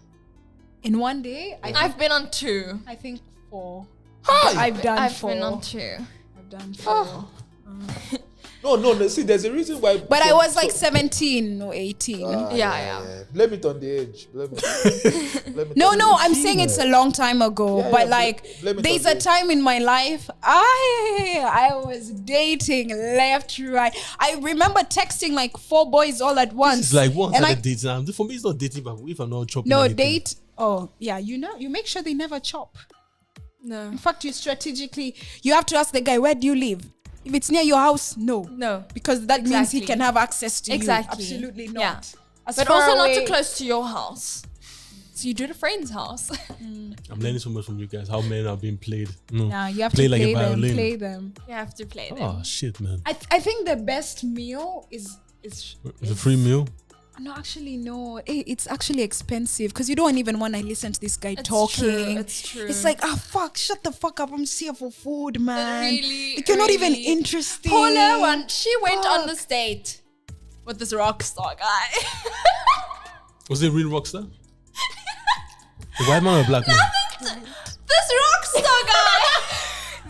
In one day? I've been on 2. I think 4. Hi! I've done I've 4. been on 2. I've done 4. No. See, there's a reason why. But I was like 17 or 18. Yeah. Blame it on the age. Blame it No, on no, the I'm age. saying it's a long time ago. Yeah, but yeah, like, blame it there's on a the- time in my life I was dating left, right. I remember texting like 4 boys all at once. It's like once and at a date. Now, for me, it's not dating, but if I'm not chopping no anything. date. Oh yeah, you know, you make sure they never chop. No. In fact, you strategically, you have to ask the guy, where do you live? If it's near your house, no. No. Because that means he Exactly. can have access to Exactly. you. Absolutely not. Yeah. As But far also not away- too close to your house. So you do it at a friend's house. I'm learning so much from you guys. How men are being played. No. Nah, you have Play to like a play them. violin. Play them. You have to play them. Oh shit, man! I think the best meal is It's a free meal. No, actually, no. It's actually expensive because you don't even want to listen to this guy talking. It's true. It's like, fuck, shut the fuck up. I'm just here for food, man. Really, like, you're not even really. interested. Paula, she went on this date with this rock star guy. Was it a real rock star? A white man or a black man? This rock star guy.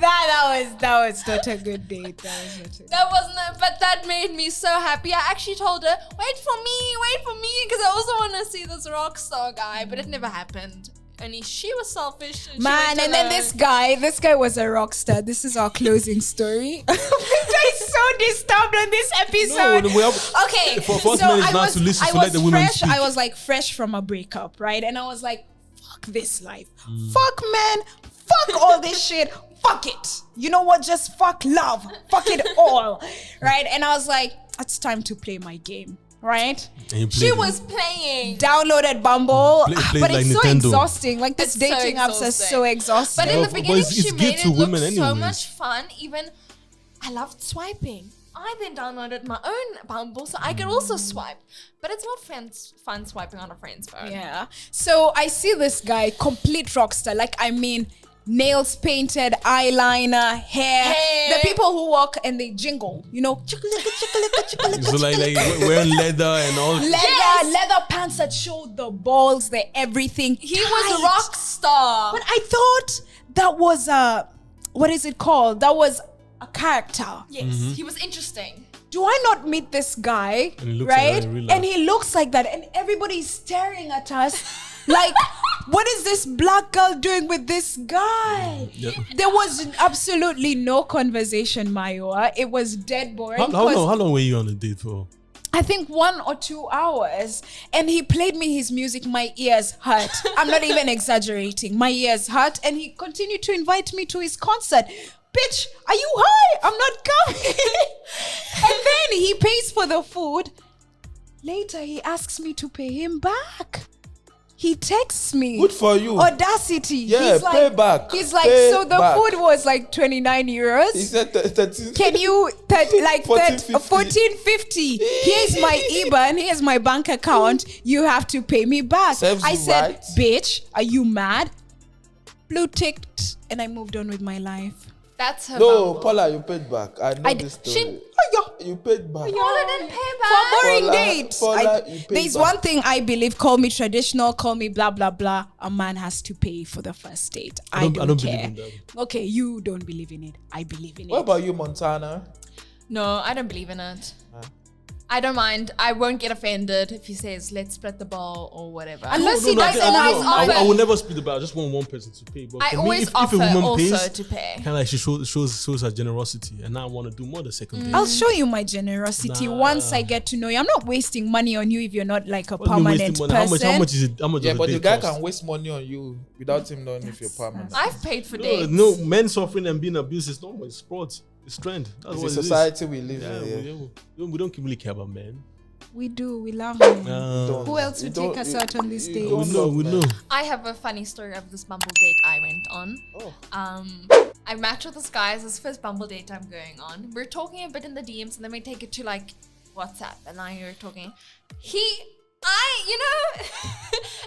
That was not a good date. That wasn't it, but that made me so happy. I actually told her, wait for me, because I also want to see this rock star guy, but it never happened. Only she was selfish. And Man, and then this guy was a rock star. This is our closing story. Victor is so disturbed on this episode. No, we have, Okay, for us men is not to listen to let the women fresh. speak. I was like fresh from a breakup, right? And I was like, fuck this life. Fuck men. Fuck all this shit. Fuck it. You know what? Just fuck love. Fuck it all. Right? And I was like, it's time to play my game. Right? She was playing. Downloaded Bumble. Play But like it's so Nintendo. exhausting. Like this It's dating so apps are so exhausting. But in the But beginning, it's she geared made to it look women so anyways. much fun. Even I loved swiping. I then downloaded my own Bumble so I could also swipe. But it's not fun swiping on a friend's phone. Yeah. So I see this guy, complete rock star. Like, I mean, nails painted, eyeliner, hair. The people who walk and they jingle, you know, chicka-licka. So like wearing leather and all. Leather pants that showed the balls, the everything. He was a rock star. But I thought that was what is it called? That was a character. Yes, he was interesting. Do I not meet this guy, And he looks like right? that in real life. And he looks like that, and everybody's staring at us like, what is this black girl doing with this guy? Yep. There was absolutely no conversation, Mayoa. It was dead boring. How long were you on a date for? I think 1 or 2 hours, and he played me his music. My ears hurt. I'm not even exaggerating. My ears hurt, and he continued to invite me to his concert. Bitch, are you high? I'm not coming. And then he pays for the food. Later, he asks me to pay him back. He texts me. Good for you. Audacity. Yeah, he's pay like, back. He's like, Pay so the back. food was like 29 euros. He said 13. Can you like 14.50. 14.50? Here's my IBAN. Here's my bank account. You have to pay me back. Serves I you said, right. bitch, are you mad? Blue ticked, and I moved on with my life. That's her No, Bumble. Paula, you paid back. I know this story. You paid back. Paula didn't pay For a back. boring Paula, date. Paula, you paid There's back. one thing I believe. Call me traditional. Call me blah blah blah. A man has to pay for the first date. I don't believe care. in that. Okay, you don't believe in it. I believe in What it. about you, Montana? No, I don't believe in it. I don't mind. I won't get offended if he says, let's split the bill or whatever. Unless he does I always offer. I will never split the bill. I just want one person to pay. But I for me, always if a offer woman also pays, to pay. kind of like she shows her generosity, and now I want to do more the second day. I'll show you my generosity Nah. once I get to know you. I'm not wasting money on you if you're not like a What do you mean wasting permanent money? person. How much is it? How much Yeah, does but a the date guy cost? can waste money on you without him knowing if you're permanent. I've paid for No, dates. no, men suffering and being abused is normal. It's sport. It's trend. That's It's what the it is. society we live Yeah, in. Yeah. we don't really care about men. We do. We love him. Don't- Who else would you take don't- us out on this you date? don't We know. love We men. know. I have a funny story of this Bumble date I went on. Oh. I matched with this guy. It's his first Bumble date I'm going on. We're talking a bit in the DMs, and then we take it to like WhatsApp, and now you're talking.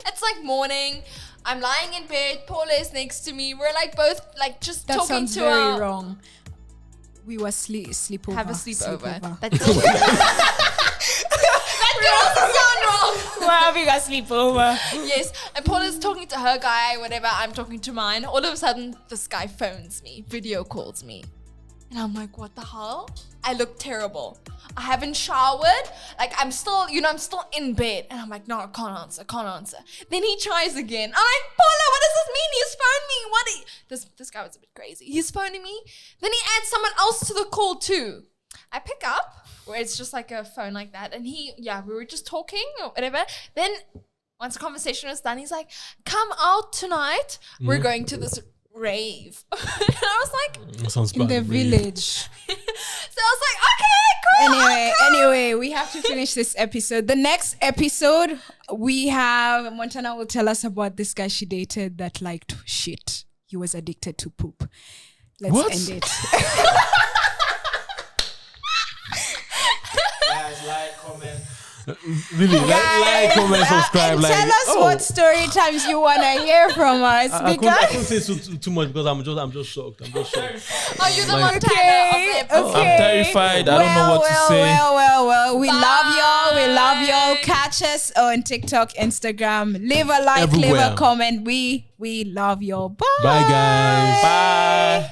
It's like morning. I'm lying in bed. Paula is next to me. We're like both like just That talking sounds to very our wrong. We were sleepover. have a sleepover. Sleepover. That doesn't sound wrong. We're having a sleepover. Yes, and Paula's talking to her guy, whatever, I'm talking to mine. All of a sudden, this guy phones me, video calls me. And I'm like, what the hell? I look terrible. I haven't showered. Like, I'm still in bed. And I'm like, no, I can't answer. Then he tries again. I'm like, Paula, what does this mean? He's phoned me. This guy was a bit crazy. He's phoning me. Then he adds someone else to the call too. I pick up, where it's just like a phone like that. And we were just talking or whatever. Then once the conversation was done, he's like, come out tonight. We're going to this rave. And I was like, That sounds In bad. the really. village. so I was like, okay, cool. Anyway, we have to finish this episode. The next episode, we have Montana will tell us about this guy she dated that liked shit. He was addicted to poop. Let's What? end it. Guys, like, comment. Really, like, comment, subscribe. And Like, tell us what story times you want to hear from us. I Because couldn't say too much because I'm just shocked. I'm just shocked. Oh, you're the Like- Montana of the episode. Okay. I'm terrified. I don't know what to say. Well. We love y'all. We love y'all. Bye. Catch us on TikTok, Instagram. Leave a like, leave Everywhere. a comment. We love y'all. Bye. Bye, guys. Bye.